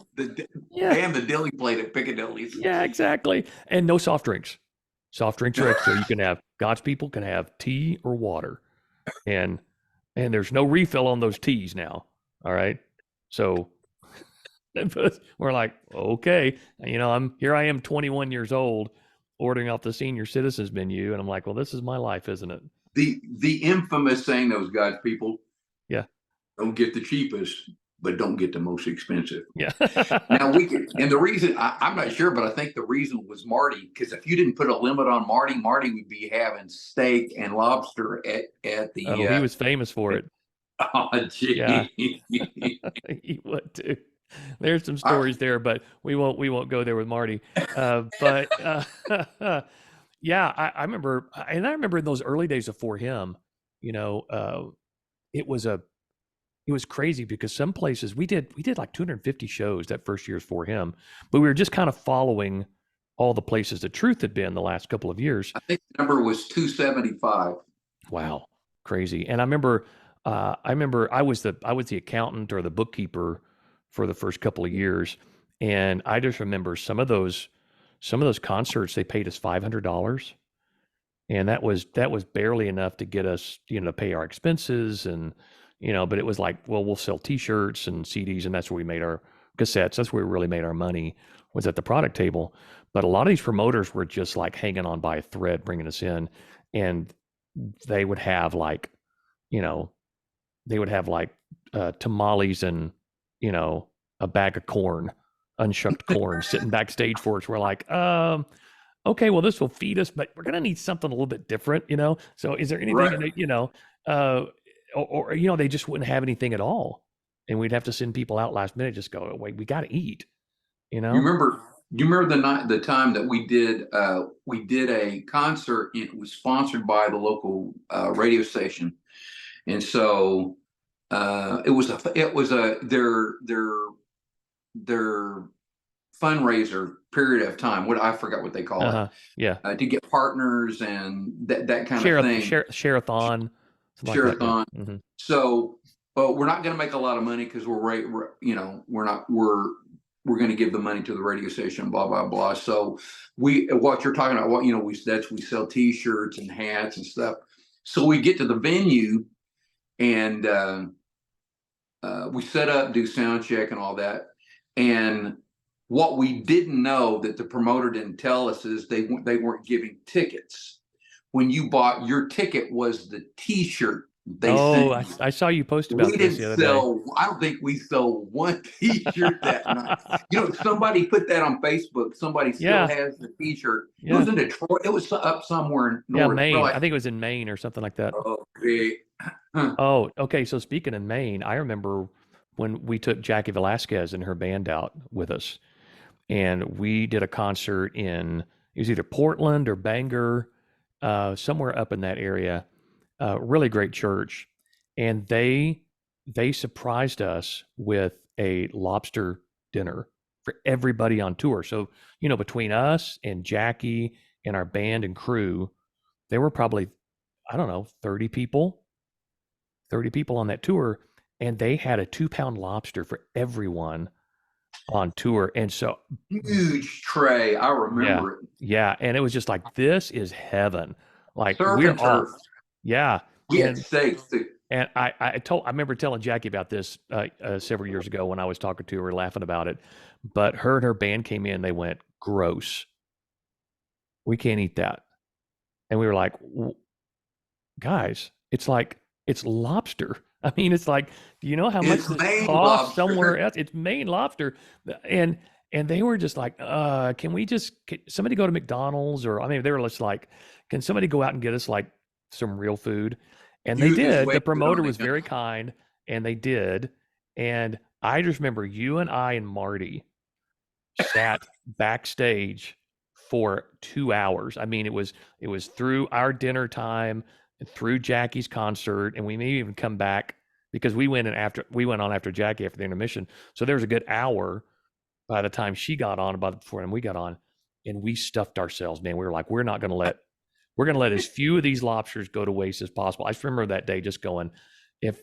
Yeah. and the deli plate at Piccadilly's. Yeah, exactly. And no soft drinks. Soft drinks are extra. You can have, God's people can have tea or water. And there's no refill on those teas now. All right. So we're like, okay, here I am 21 years old ordering off the senior citizens menu. And I'm like, well, this is my life, isn't it? The infamous saying, those God's people, yeah, don't get the cheapest, but don't get the most expensive. Yeah. Now and the reason, I'm not sure, but I think the reason was Marty, because if you didn't put a limit on Marty would be having steak and lobster at the. Oh, he was famous for it. Oh, gee. Yeah. He would too. There's some stories there, but we won't go there with Marty. But yeah, I remember, and I remember in those early days before him, it was crazy because some places we did like 250 shows that first year for him, but we were just kind of following all the places the Truth had been the last couple of years. I think the number was 275. Wow, crazy! And I remember I was the accountant or the bookkeeper for the first couple of years, and I just remember some of those concerts they paid us $500, and that was barely enough to get us to pay our expenses, and but it was like, well, we'll sell T-shirts and CDs, and that's where we made our cassettes. That's where we really made our money, was at the product table. But a lot of these promoters were just like hanging on by a thread, bringing us in, and they would have like tamales and a bag of corn, unshucked corn, sitting backstage for us. We're like, okay, well, this will feed us, but we're gonna need something a little bit different, So is there anything Right. or they just wouldn't have anything at all, and we'd have to send people out last minute, just go, wait, we got to eat, You remember the time that we did a concert? It was sponsored by the local radio station, and so it was their fundraiser period of time. I forgot what they call it. Yeah. To get partners and that kind of thing. Share-a-thon. Share-a-thon. Mm-hmm. So, we're not going to make a lot of money because we're going to give the money to the radio station, blah, blah, blah. So what you're talking about, we sell T-shirts and hats and stuff. So we get to the venue, and we set up, do sound check and all that. And what we didn't know, that the promoter didn't tell us, is they weren't giving tickets. When you bought your ticket was the T-shirt. I saw you post about this the other day. I don't think we sold one T-shirt that night. Somebody put that on Facebook. Somebody still has the T-shirt. It was in Detroit. It was up somewhere in North. Maine. I think it was in Maine or something like that. Okay. Oh, okay. So speaking of Maine, I remember when we took Jackie Velasquez and her band out with us, and we did a concert it was either Portland or Bangor, somewhere up in that area, really great church, and they surprised us with a lobster dinner for everybody on tour. So, between us and Jackie and our band and crew, there were probably, I don't know, 30 people on that tour, and they had a 2-pound lobster for everyone on tour. And so, Huge tray. I yeah, remember it. yeah, and it was just like, this is heaven. Like, Surf we're and turf. all, yeah, We had and steaks too. and I remember telling Jackie about this several years ago when I was talking to her, laughing about it. But her and her band came in, they went, gross. We can't eat that. And we were like, guys, it's lobster. I mean, it's like, do you know how much It's this Maine costs somewhere lobster. else? It's Maine lobster. And they were just like, can somebody go to McDonald's? Or, I mean, they were just like, can somebody go out and get us like some real food? And they You just did. The wasted promoter on was it. very kind, and they did. And I just remember you and I and Marty sat backstage for 2 hours. I mean, it was through our dinner time and through Jackie's concert, and we may even come back because we went on after Jackie after the intermission. So there was a good hour by the time she got on, about before we got on, and we stuffed ourselves, man. We were like, we're gonna let as few of these lobsters go to waste as possible. I just remember that day just going, if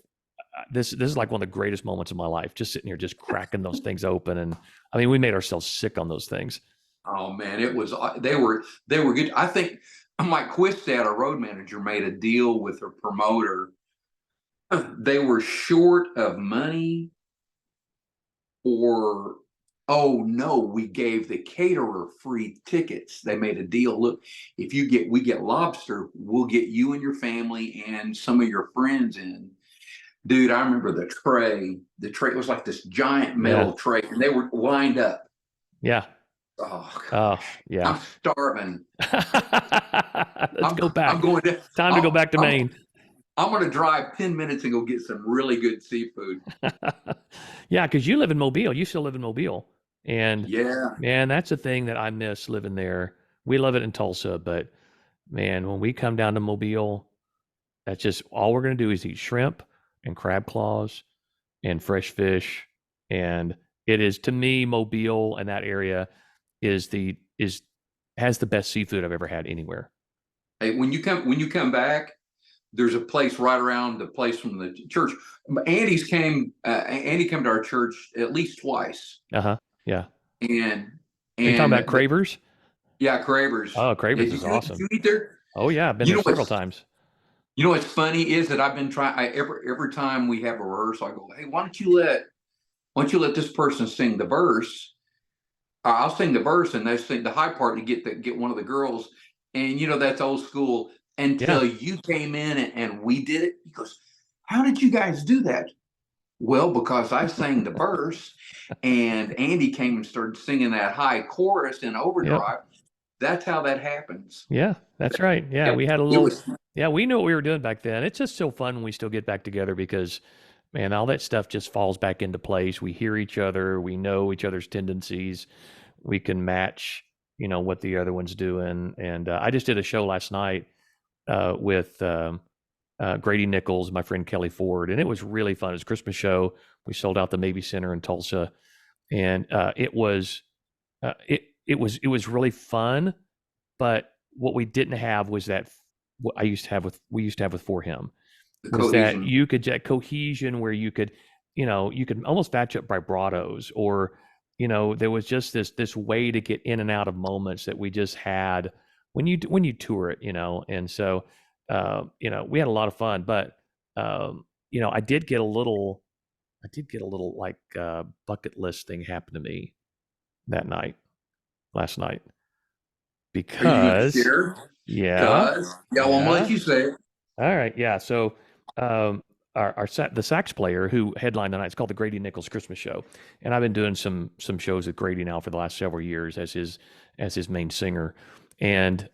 this is like one of the greatest moments of my life, just sitting here, just cracking those things open. And I mean, we made ourselves sick on those things. Oh man, it was. They were good. I think Mike Quistad, our road manager, made a deal with her promoter. They were short of money, or oh no, we gave the caterer free tickets. They made a deal. Look, if we get lobster, we'll get you and your family and some of your friends in. Dude, I remember the tray. The tray was like this giant Yeah. metal tray, and they were lined up. Yeah. Oh Oh, gosh, yeah. I'm starving. Let's go I'm back. going to. Time to go back to Maine. I'm going to drive 10 minutes and go get some really good seafood. Yeah, because you live in Mobile. You still live in Mobile. And Yeah. man, that's the thing that I miss living there. We love it in Tulsa, but man, when we come down to Mobile, that's just all we're going to do is eat shrimp and crab claws and fresh fish. And it is, to me, Mobile and that area is has the best seafood I've ever had anywhere. Hey, when you come back, there's a place right around the place from the church. Andy came to our church at least twice, Uh-huh. Yeah. and Are you talking and about Cravers? yeah, Cravers. Oh, Yeah, Cravers did is did awesome. you eat there? Oh yeah, I've been You there know several what's times. you know what's funny is that I've been trying. Every time we have a rehearsal, I go, hey, why don't you let this person sing the verse? I'll sing the verse and they sing the high part to get one of the girls. And that's old school. Yeah. Until you came in and we did it. He goes, how did you guys do that? Well, because I sang the verse and Andy came and started singing that high chorus in Yep. overdrive. That's how that happens. Yeah, that's right. Yeah, It, we had a it little. was Yeah, we knew what we were doing back then. It's just so fun when we still get back together because, man, all that stuff just falls back into place. We hear each other. We know each other's tendencies. We can match, what the other one's doing. And I just did a show last night with Grady Nichols, my friend Kelly Ford, and it was really fun. It was a Christmas show. We sold out the Mabee Center in Tulsa, and it was really fun. But what we didn't have was that what we used to have with For Him the was that cohesion. you could get cohesion where you could almost match up vibratos, or there was just this way to get in and out of moments that we just had when you tour it, and so we had a lot of fun. But I did get a little like bucket list thing happen to me last night, Are you going to because share? yeah, Cause yeah, well, I'm gonna let yeah. you say it. All right, yeah. So, the sax player who headlined the night, it's called the Grady Nichols Christmas Show, and I've been doing some shows with Grady now for the last several years as his main singer, and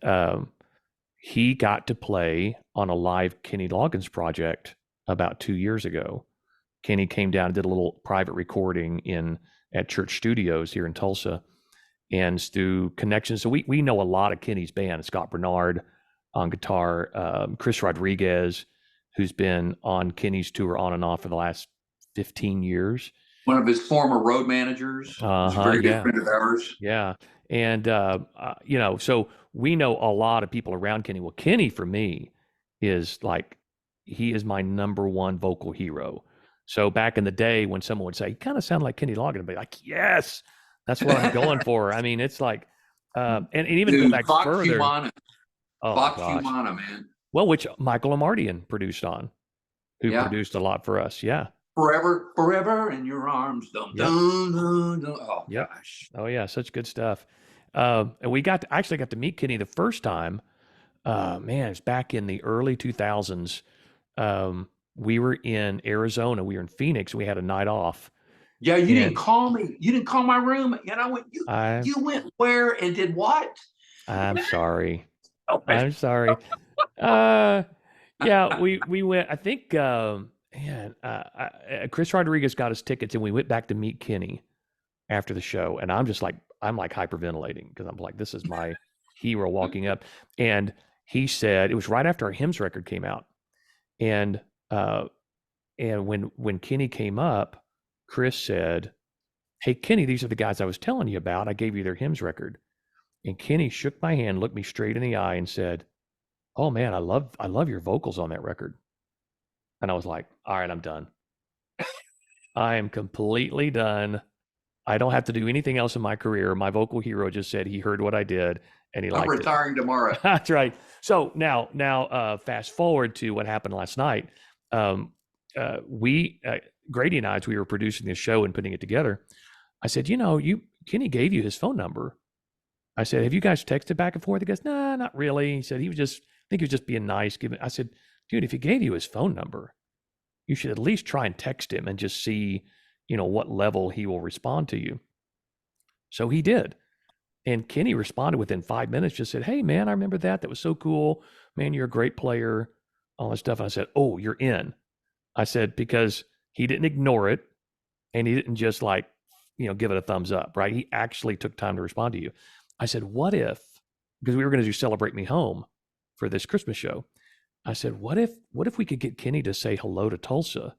he got to play on a live Kenny Loggins project about 2 years ago. Kenny came down and did a little private recording at Church Studios here in Tulsa, and through connections, so we know a lot of Kenny's band, Scott Bernard, on guitar, Chris Rodriguez, who's been on Kenny's tour on and off for the last 15 years. One of his former road managers. He's a very good friend of ours. Yeah. And, so we know a lot of people around Kenny. Well, Kenny for me is like, he is my number one vocal hero. So back in the day when someone would say, you kind of sound like Kenny Loggins, I'd be like, yes, that's what I'm going for. I mean, it's like, and even go back further. Humana. Oh, Fox Humana, man. Well, which Michael Amardian produced on, who produced a lot for us. Yeah. Forever in your arms. Dun, dun, dun, dun. Oh, gosh. Oh, yeah. Such good stuff. And we actually got to meet Kenny the first time. Man, it's back in the early 2000s. We were in Arizona. We were in Phoenix. We had a night off. Yeah, you didn't call me. You didn't call my room. And I went, you went where and did what? I'm sorry. Okay. I'm sorry. Yeah, we went, I think, Chris Rodriguez got us tickets and we went back to meet Kenny after the show. And I'm like hyperventilating because I'm like, this is my hero walking up. And he said, it was right after our Hymns record came out. And when Kenny came up, Chris said, hey, Kenny, these are the guys I was telling you about. I gave you their Hymns record. And Kenny shook my hand, looked me straight in the eye and said, oh man, I love your vocals on that record. And I was like, all right, I'm done. I am completely done. I don't have to do anything else in my career. My vocal hero just said he heard what I did and he liked it. I'm retiring tomorrow. That's right. So now fast forward to what happened last night. Grady and I, as we were producing this show and putting it together, I said, Kenny gave you his phone number. I said, have you guys texted back and forth? He goes, nah, not really. He said, I think he was just being nice. I said, dude, if he gave you his phone number, you should at least try and text him and just see, what level he will respond to you. So he did. And Kenny responded within 5 minutes, just said, hey man, I remember that. That was so cool. Man, you're a great player, all that stuff. And I said, oh, you're in. I said, because he didn't ignore it and he didn't just give it a thumbs up, right? He actually took time to respond to you. I said, what if, because we were going to do Celebrate Me Home for this Christmas show. I said, what if we could get Kenny to say hello to Tulsa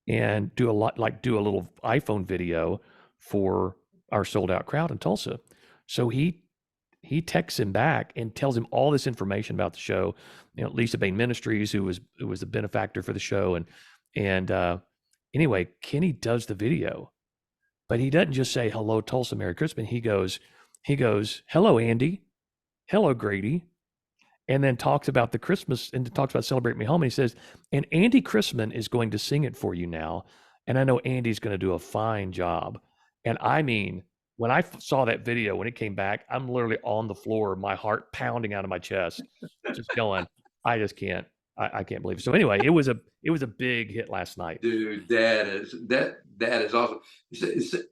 and do a little iPhone video for our sold out crowd in Tulsa. So he texts him back and tells him all this information about the show. Lisa Bain Ministries, who was a benefactor for the show. And anyway, Kenny does the video, but he doesn't just say, hello, Tulsa, Merry Christmas. He goes, hello, Andy. Hello, Grady. And then talks about the Christmas and talks about Celebrate Me Home. And he says, and Andy Chrisman is going to sing it for you now. And I know Andy's going to do a fine job. And I mean, when I saw that video, when it came back, I'm literally on the floor, my heart pounding out of my chest, just going, I just can't, I can't believe it. So anyway, it was a big hit last night. Dude, that is awesome.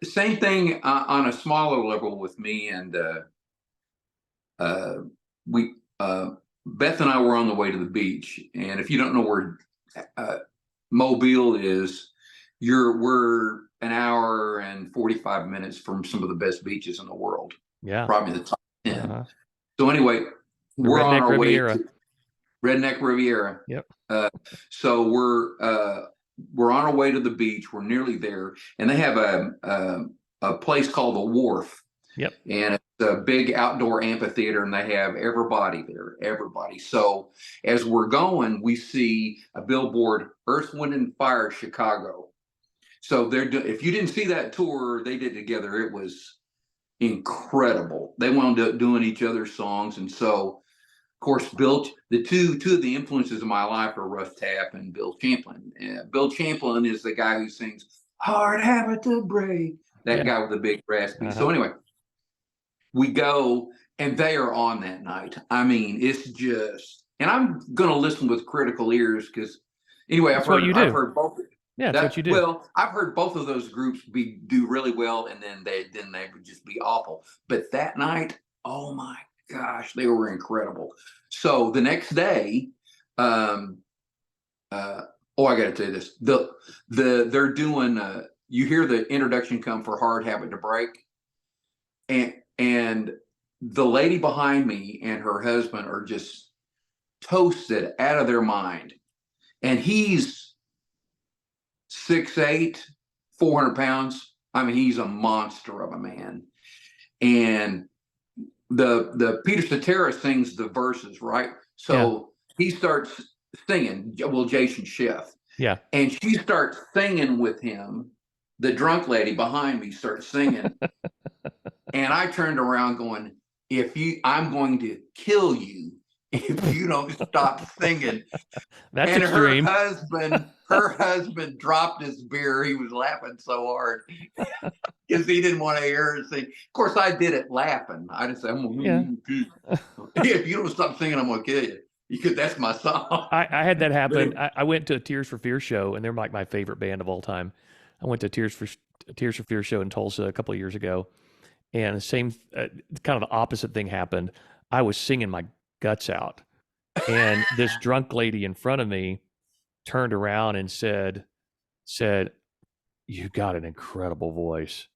Same thing on a smaller level with me and Beth and I were on the way to the beach, and if you don't know where Mobile is, we're an hour and 45 minutes from some of the best beaches in the world. Yeah, probably the top 10. So anyway, we're on our way to Redneck Riviera. Yep. So we're on our way to the beach. We're nearly there, and they have a place called the Wharf. Yep. And it's a big outdoor amphitheater, and they have everybody there, everybody. So as we're going, we see a billboard, Earth, Wind, and Fire, Chicago. So if you didn't see that tour they did together, it was incredible. They wound up doing each other's songs. And so, of course, the two of the influences of my life are Russ Taff and Bill Champlin. Bill Champlin is the guy who sings Hard Habit to Break, that guy with the big raspy. So anyway, we go, and they are on that night. I mean, it's just, and I'm going to listen with critical ears because, anyway, I've heard both. Yeah, that's what you do. Well, I've heard both of those groups do really well, and then they would just be awful. But that night, oh my gosh, they were incredible. So the next day, I got to tell you this: they're doing. You hear the introduction come for Hard Habit to Break, and the lady behind me and her husband are just toasted out of their mind. And he's 6'8", 400 pounds. I mean, he's a monster of a man. And the Peter Cetera sings the verses, right? So he starts singing, well, Jason Schiff. Yeah. And she starts singing with him. The drunk lady behind me starts singing. And I turned around going, I'm going to kill you if you don't stop singing. That's and extreme. her husband dropped his beer. He was laughing so hard because he didn't want to hear her sing. Of course, I did it laughing. I just said, if you don't stop singing, I'm going to kill you. That's my song. I had that happen. I went to a Tears for Fears show, and they're like my favorite band of all time. I went to Tears for Fears show in Tulsa a couple of years ago, and the same kind of the opposite thing happened. I was singing my guts out, and this drunk lady in front of me turned around and said, "You got an incredible voice."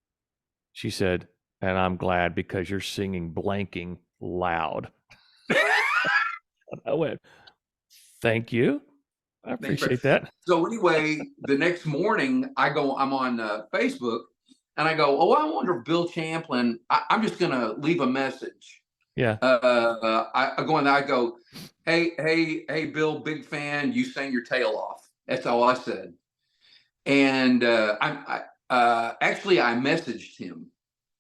She said, "And I'm glad because you're singing blanking loud." I went, "Thank you. I appreciate that." So anyway, the next morning I'm on Facebook, and I go, "Oh, I wonder if Bill Champlin." I'm just going to leave a message. Yeah. I go in there. I go, hey, Bill, big fan. You sang your tail off. That's all I said. And I messaged him,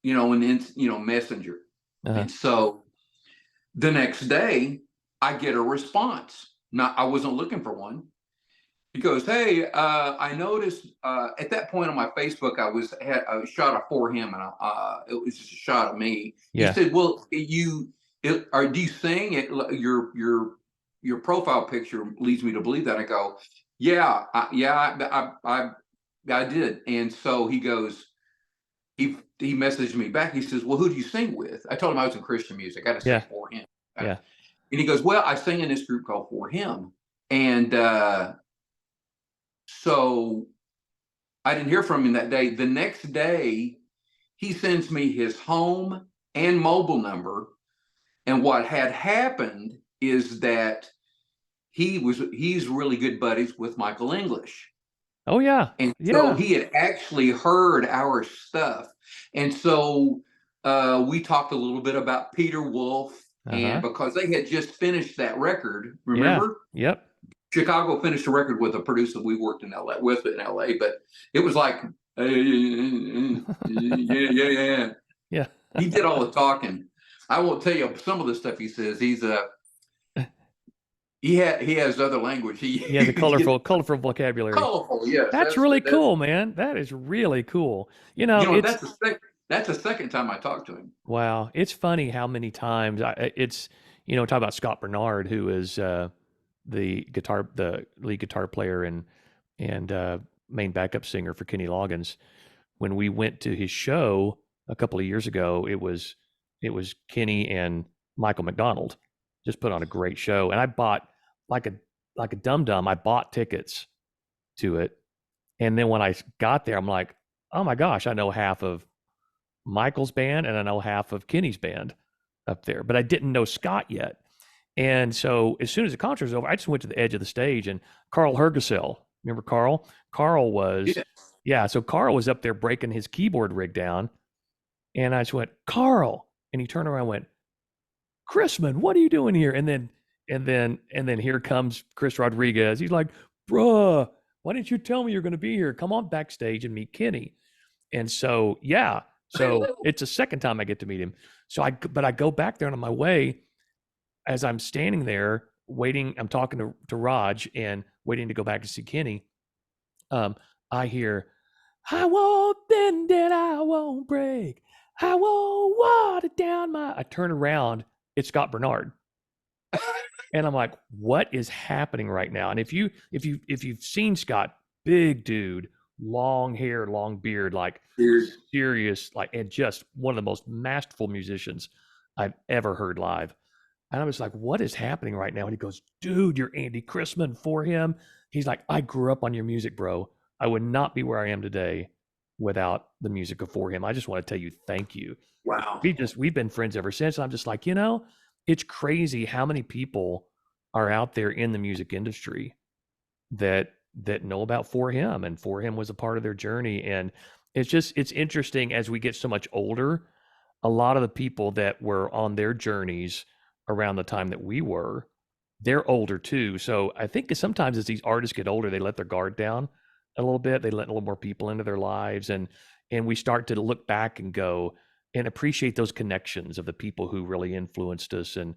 in Messenger. And so the next day, I get a response. I wasn't looking for one. He goes, "Hey, I noticed at that point on my Facebook, had a shot of for him, and it was just a shot of me." Yeah. He said, "Well, do you sing it? Your profile picture leads me to believe that." I go, "Yeah, I did." And so he goes, he messaged me back. He says, "Well, who do you sing with?" I told him I was in Christian music. I had to sing for him. Yeah. And he goes, "Well, I sing in this group called For Him." And so I didn't hear from him that day. The next day, he sends me his home and mobile number. And what had happened is that he's really good buddies with Michael English. Oh, yeah. And so he had actually heard our stuff. And so we talked a little bit about Peter Wolf, and because they had just finished that record, remember? Yeah. Yep. Chicago finished a record with a producer we worked in LA, but it was like, yeah. He did all the talking. I won't tell you some of the stuff he says. He has other language. The colorful vocabulary. Colorful, yes. That's really cool, man. That is really cool. That's the second time I talked to him. Wow, it's funny how many times talk about Scott Bernard, who is the lead guitar player and main backup singer for Kenny Loggins. When we went to his show a couple of years ago, it was Kenny and Michael McDonald just put on a great show, and I bought like a dum-dum. I bought tickets to it, and then when I got there, I'm like, oh my gosh, I know half of Michael's band and I know half of Kenny's band up there, but I didn't know Scott yet. And so as soon as the concert was over, I just went to the edge of the stage, and Carl Hergesell, remember Carl? Carl was, so Carl was up there breaking his keyboard rig down, and I just went, "Carl," and he turned around and went, "Chrisman, what are you doing here?" And then here comes Chris Rodriguez. He's like, "Bruh, why didn't you tell me you're going to be here? Come on backstage and meet Kenny." And so, it's the second time I get to meet him. So I go back there, and on my way, as I'm standing there waiting, I'm talking to Raj and waiting to go back to see Kenny. I hear, "I won't bend and I won't break. I won't water down my." I turn around, it's Scott Bernard. And I'm like, what is happening right now? And if you've seen Scott, big dude, long hair, long beard, like serious, like, and just one of the most masterful musicians I've ever heard live. And I was like, what is happening right now? And he goes, "Dude, you're Andy Chrisman For Him." He's like, "I grew up on your music, bro. I would not be where I am today without the music of For Him. I just want to tell you, thank you." Wow. We've been friends ever since. I'm just like, it's crazy how many people are out there in the music industry that know about For Him, and For Him was a part of their journey. And it's interesting as we get so much older, a lot of the people that were on their journeys around the time that we were, they're older too. So I think sometimes as these artists get older, they let their guard down a little bit. They let a little more people into their lives, and we start to look back and go and appreciate those connections of the people who really influenced us and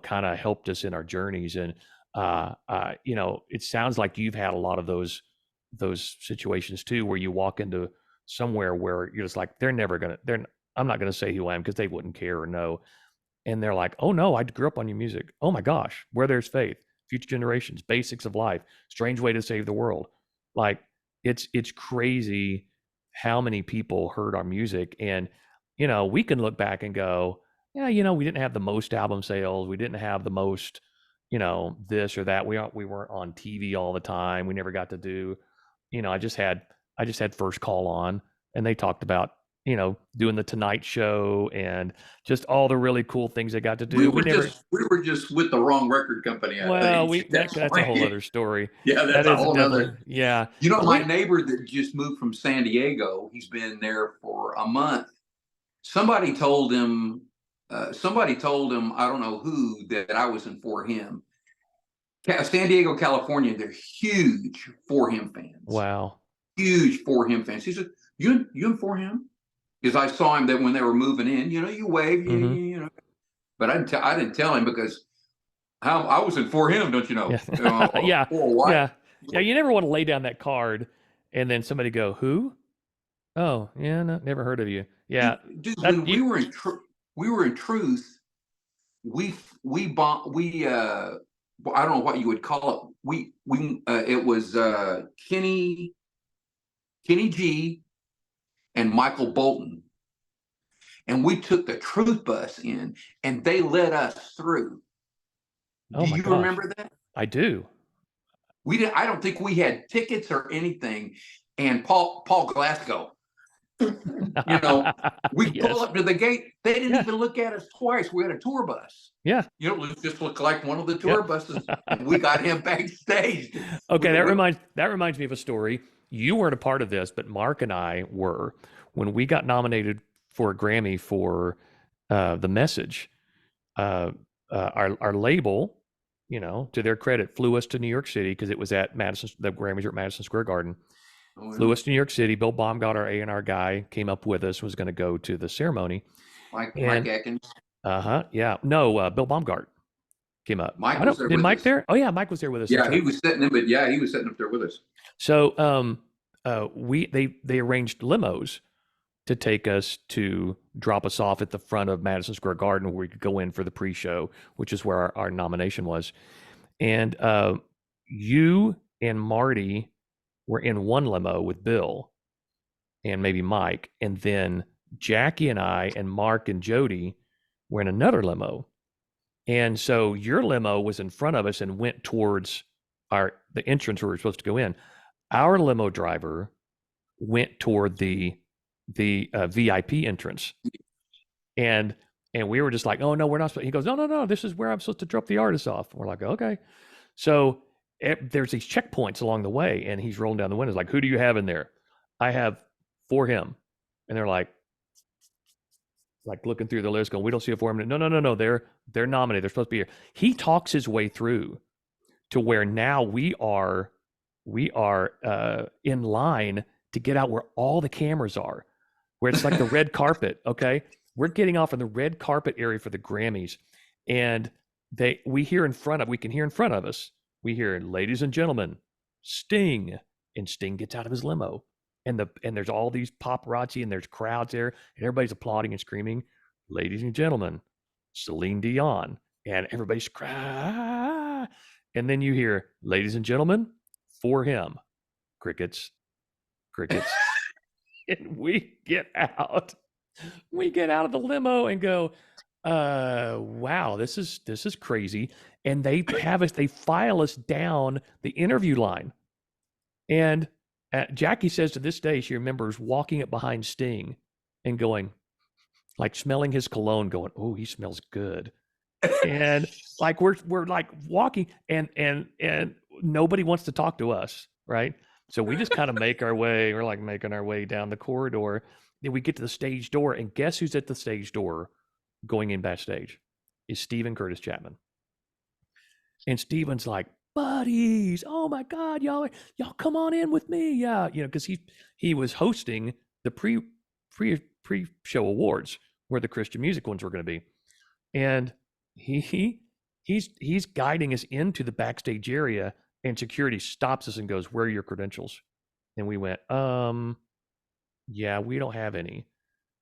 kind of helped us in our journeys. And it sounds like you've had a lot of those situations too, where you walk into somewhere where you're just like, I'm not gonna say who I am because they wouldn't care or know. And they're like, oh no, I grew up on your music. Oh my gosh, Where There's Faith, Future Generations, Basics of Life, Strange Way to Save the World. Like it's crazy how many people heard our music. And we can look back and go, yeah, we didn't have the most album sales, we didn't have the most this or that. We weren't on TV all the time. We never got to do, I just had First Call on, and they talked about doing the Tonight Show and just all the really cool things they got to do. We were just with the wrong record company. I think that's a whole other story. Yeah, that's a whole other. Yeah. My neighbor that just moved from San Diego, he's been there for a month. Somebody told him, I don't know who, that I was in For Him. San Diego, California, they're huge For Him fans. Wow. Huge For Him fans. He said, you in For Him? Because I saw him that when they were moving in, you wave, but I didn't tell him because I was in For Him, don't you know? Yeah. Yeah. You never want to lay down that card and then somebody go, who? Oh, yeah, no, never heard of you. Yeah. Dude, when we were in Truth, we I don't know what you would call it. It was Kenny G and Michael Bolton, and we took the Truth bus in, and they let us through. Oh, do you remember that? I do. I don't think we had tickets or anything. And Paul Glasgow, we pull up to the gate. They didn't even look at us twice. We had a tour bus. Yeah. It just looked like one of the tour buses. And we got him backstage. Okay, that reminds me of a story. You weren't a part of this, but Mark and I were when we got nominated for a Grammy for The Message. Our label, to their credit, flew us to New York City because it was at the Grammys were at Madison Square Garden. Flew us to New York City. Bill Baumgart, our A&R guy, came up with us, was going to go to the ceremony. Mike Atkins. Yeah. No, Bill Baumgart came up. Mike was there. Did Mike there? Oh yeah, Mike was there with us. Yeah, he was sitting up there with us. So they arranged limos to take us to drop us off at the front of Madison Square Garden where we could go in for the pre-show, which is where our nomination was. And you and Marty were in one limo with Bill and maybe Mike, and then Jackie and I and Mark and Jody were in another limo. And so your limo was in front of us and went towards the entrance where we were supposed to go in. Our limo driver went toward the VIP entrance, and we were just like, oh no, we're not supposed. He goes, no, this is where I'm supposed to drop the artists off. And we're like, okay. So there's these checkpoints along the way, and he's rolling down the windows like, who do you have in there? I have For Him. And they're like looking through the list going, we don't see a For Him. No, they're nominated, they're supposed to be here. He talks his way through to where now we are in line to get out where all the cameras are, where it's like the red carpet. Okay, we're getting off in the red carpet area for the Grammys, and we can hear in front of us. We hear, ladies and gentlemen, Sting, and Sting gets out of his limo, and there's all these paparazzi, and there's crowds there, and everybody's applauding and screaming, ladies and gentlemen, Celine Dion, and everybody's cry, and then you hear, ladies and gentlemen, For Him, crickets. And we get out of the limo and go, wow, this is crazy. And they file us down the interview line. And Jackie says to this day, she remembers walking up behind Sting and going, like smelling his cologne, going, oh, he smells good. And like we're like walking, and nobody wants to talk to us, right? So we just kind of make our way. We're like making our way down the corridor. Then we get to the stage door, and guess who's at the stage door going in backstage? Is Stephen Curtis Chapman. And Steven's like, buddies, oh my God, y'all come on in with me. Yeah, because he was hosting the pre-show awards where the Christian music ones were going to be. And he's guiding us into the backstage area, and security stops us and goes, where are your credentials? And we went, yeah, we don't have any.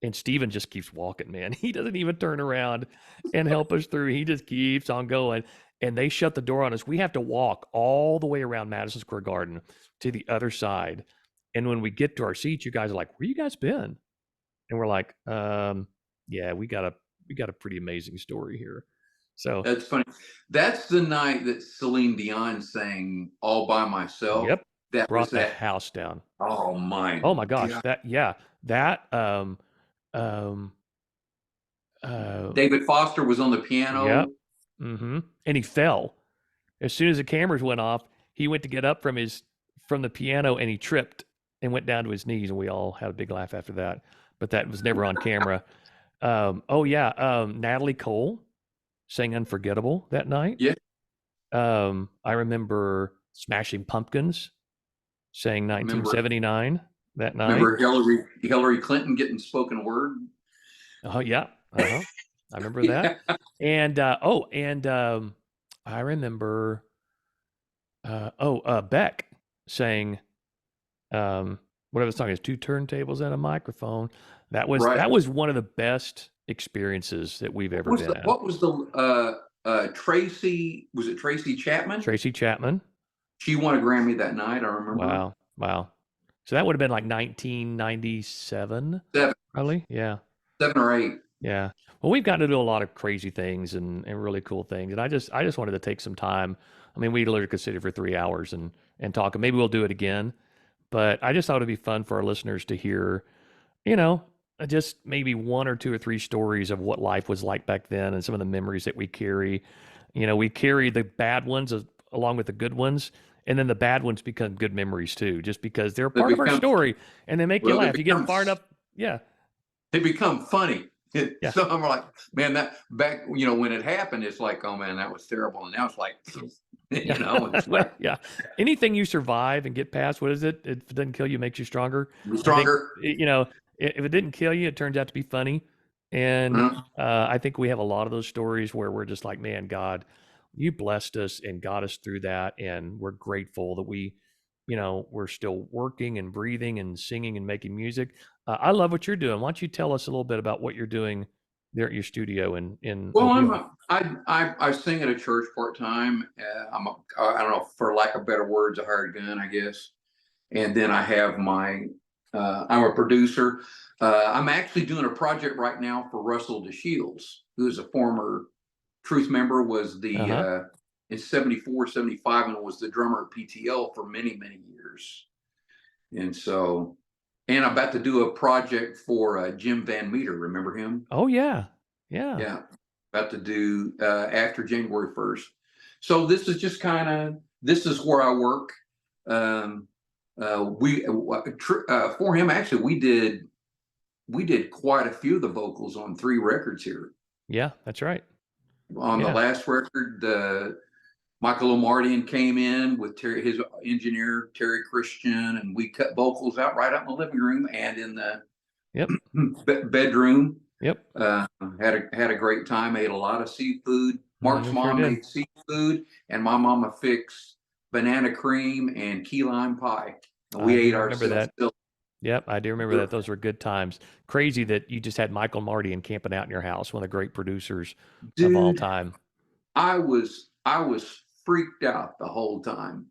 And Steven just keeps walking, man. He doesn't even turn around and help us through. He just keeps on going. And they shut the door on us. We have to walk all the way around Madison Square Garden to the other side. And when we get to our seats, you guys are like, where you guys been? And we're like, yeah, we got a pretty amazing story here. So That's funny. That's the night that Celine Dion sang "All by Myself." Yep, That brought was the that. house down. Oh my gosh, God. that David Foster was on the piano. Yep. Mm-hmm. And he fell. As soon as the cameras went off, he went to get up from the piano, and he tripped and went down to his knees, and we all had a big laugh after that. But that was never on camera. Natalie Cole sang Unforgettable that night. Yeah. I remember Smashing Pumpkins sang 1979 that night. Remember Hillary Clinton getting spoken word? Oh, yeah. I remember that. And I remember Beck sang whatever the song is, 2 turntables and a microphone. That was one of the best experiences that we've ever been at. What was the Tracy? Was it Tracy Chapman? Tracy Chapman. She won a Grammy that night. I remember. Wow. So that would have been like 1997. 7. Probably. Yeah. 7 or 8. Yeah. Well, we've gotten to do a lot of crazy things and really cool things. And I just wanted to take some time. I mean, we literally could sit here for 3 hours and talk, and maybe we'll do it again. But I just thought it'd be fun for our listeners to hear, just maybe 1 or 2 or 3 stories of what life was like back then and some of the memories that we carry. We carry the bad ones along with the good ones, and then the bad ones become good memories too, just because they're part of our story and they make you laugh. You get fired up. Yeah. They become funny. Yeah. So I'm like, man, that back, when it happened, it's like, oh man, that was terrible. And now it's like, it's like, yeah. Anything you survive and get past, what is it? If it doesn't kill you, makes you stronger. Stronger. If it didn't kill you, it turns out to be funny. And I think we have a lot of those stories where we're just like, man, God, you blessed us and got us through that. And we're grateful that we're still working and breathing and singing and making music. I love what you're doing. Why don't you tell us a little bit about what you're doing there at your studio Well, I sing at a church part-time. I don't know, for lack of better words, a hired gun, I guess. And then I have I'm a producer. I'm actually doing a project right now for Russell DeShields, who is a former Truth member, was in 74, 75, and was the drummer at PTL for many, many years. And I'm about to do a project for Jim Van Meter. Remember him? Oh, yeah. About to do after January 1st. So this is just this is where I work. For him, actually, we did quite a few of the vocals on 3 records here. Yeah, that's right. On the last record, Michael O'Mardian came in with his engineer, Terry Christian, and we cut vocals out right out in the living room and in the bedroom. Yep. Had a great time, ate a lot of seafood. Mark's mom made seafood, and my mama fixed banana cream and key lime pie. We ate ourselves. Yep, I do remember that. Those were good times. Crazy that you just had Michael Mardian camping out in your house, one of the great producers of all time. I was freaked out the whole time.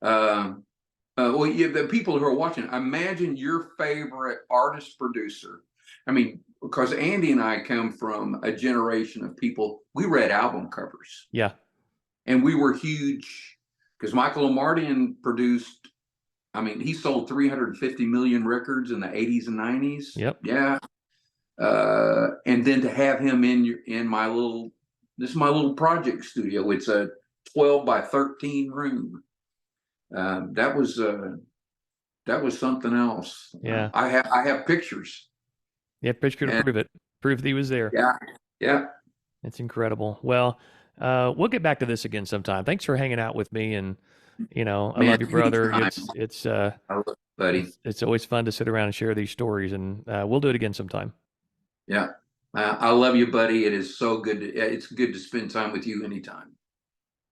The people who are watching, imagine your favorite artist producer. I mean, because Andy and I come from a generation of people, we read album covers. Yeah. And we were huge, because Michael O'Mardian produced, he sold 350 million records in the 80s and 90s. Yep. Yeah. And then to have him in my little, this is my little project studio. It's a 12 by 13 room. That was something else. Yeah. I have pictures. Yeah, picture to And prove it. Prove that he was there. yeah, yeah. It's incredible. Well, we'll get back to this again sometime. Thanks for hanging out with me, and I Man, love you, brother. anytime. I love you, buddy. It's always fun to sit around and share these stories, and we'll do it again sometime. Yeah. I love you, buddy. It is so good. It's good to spend time with you anytime.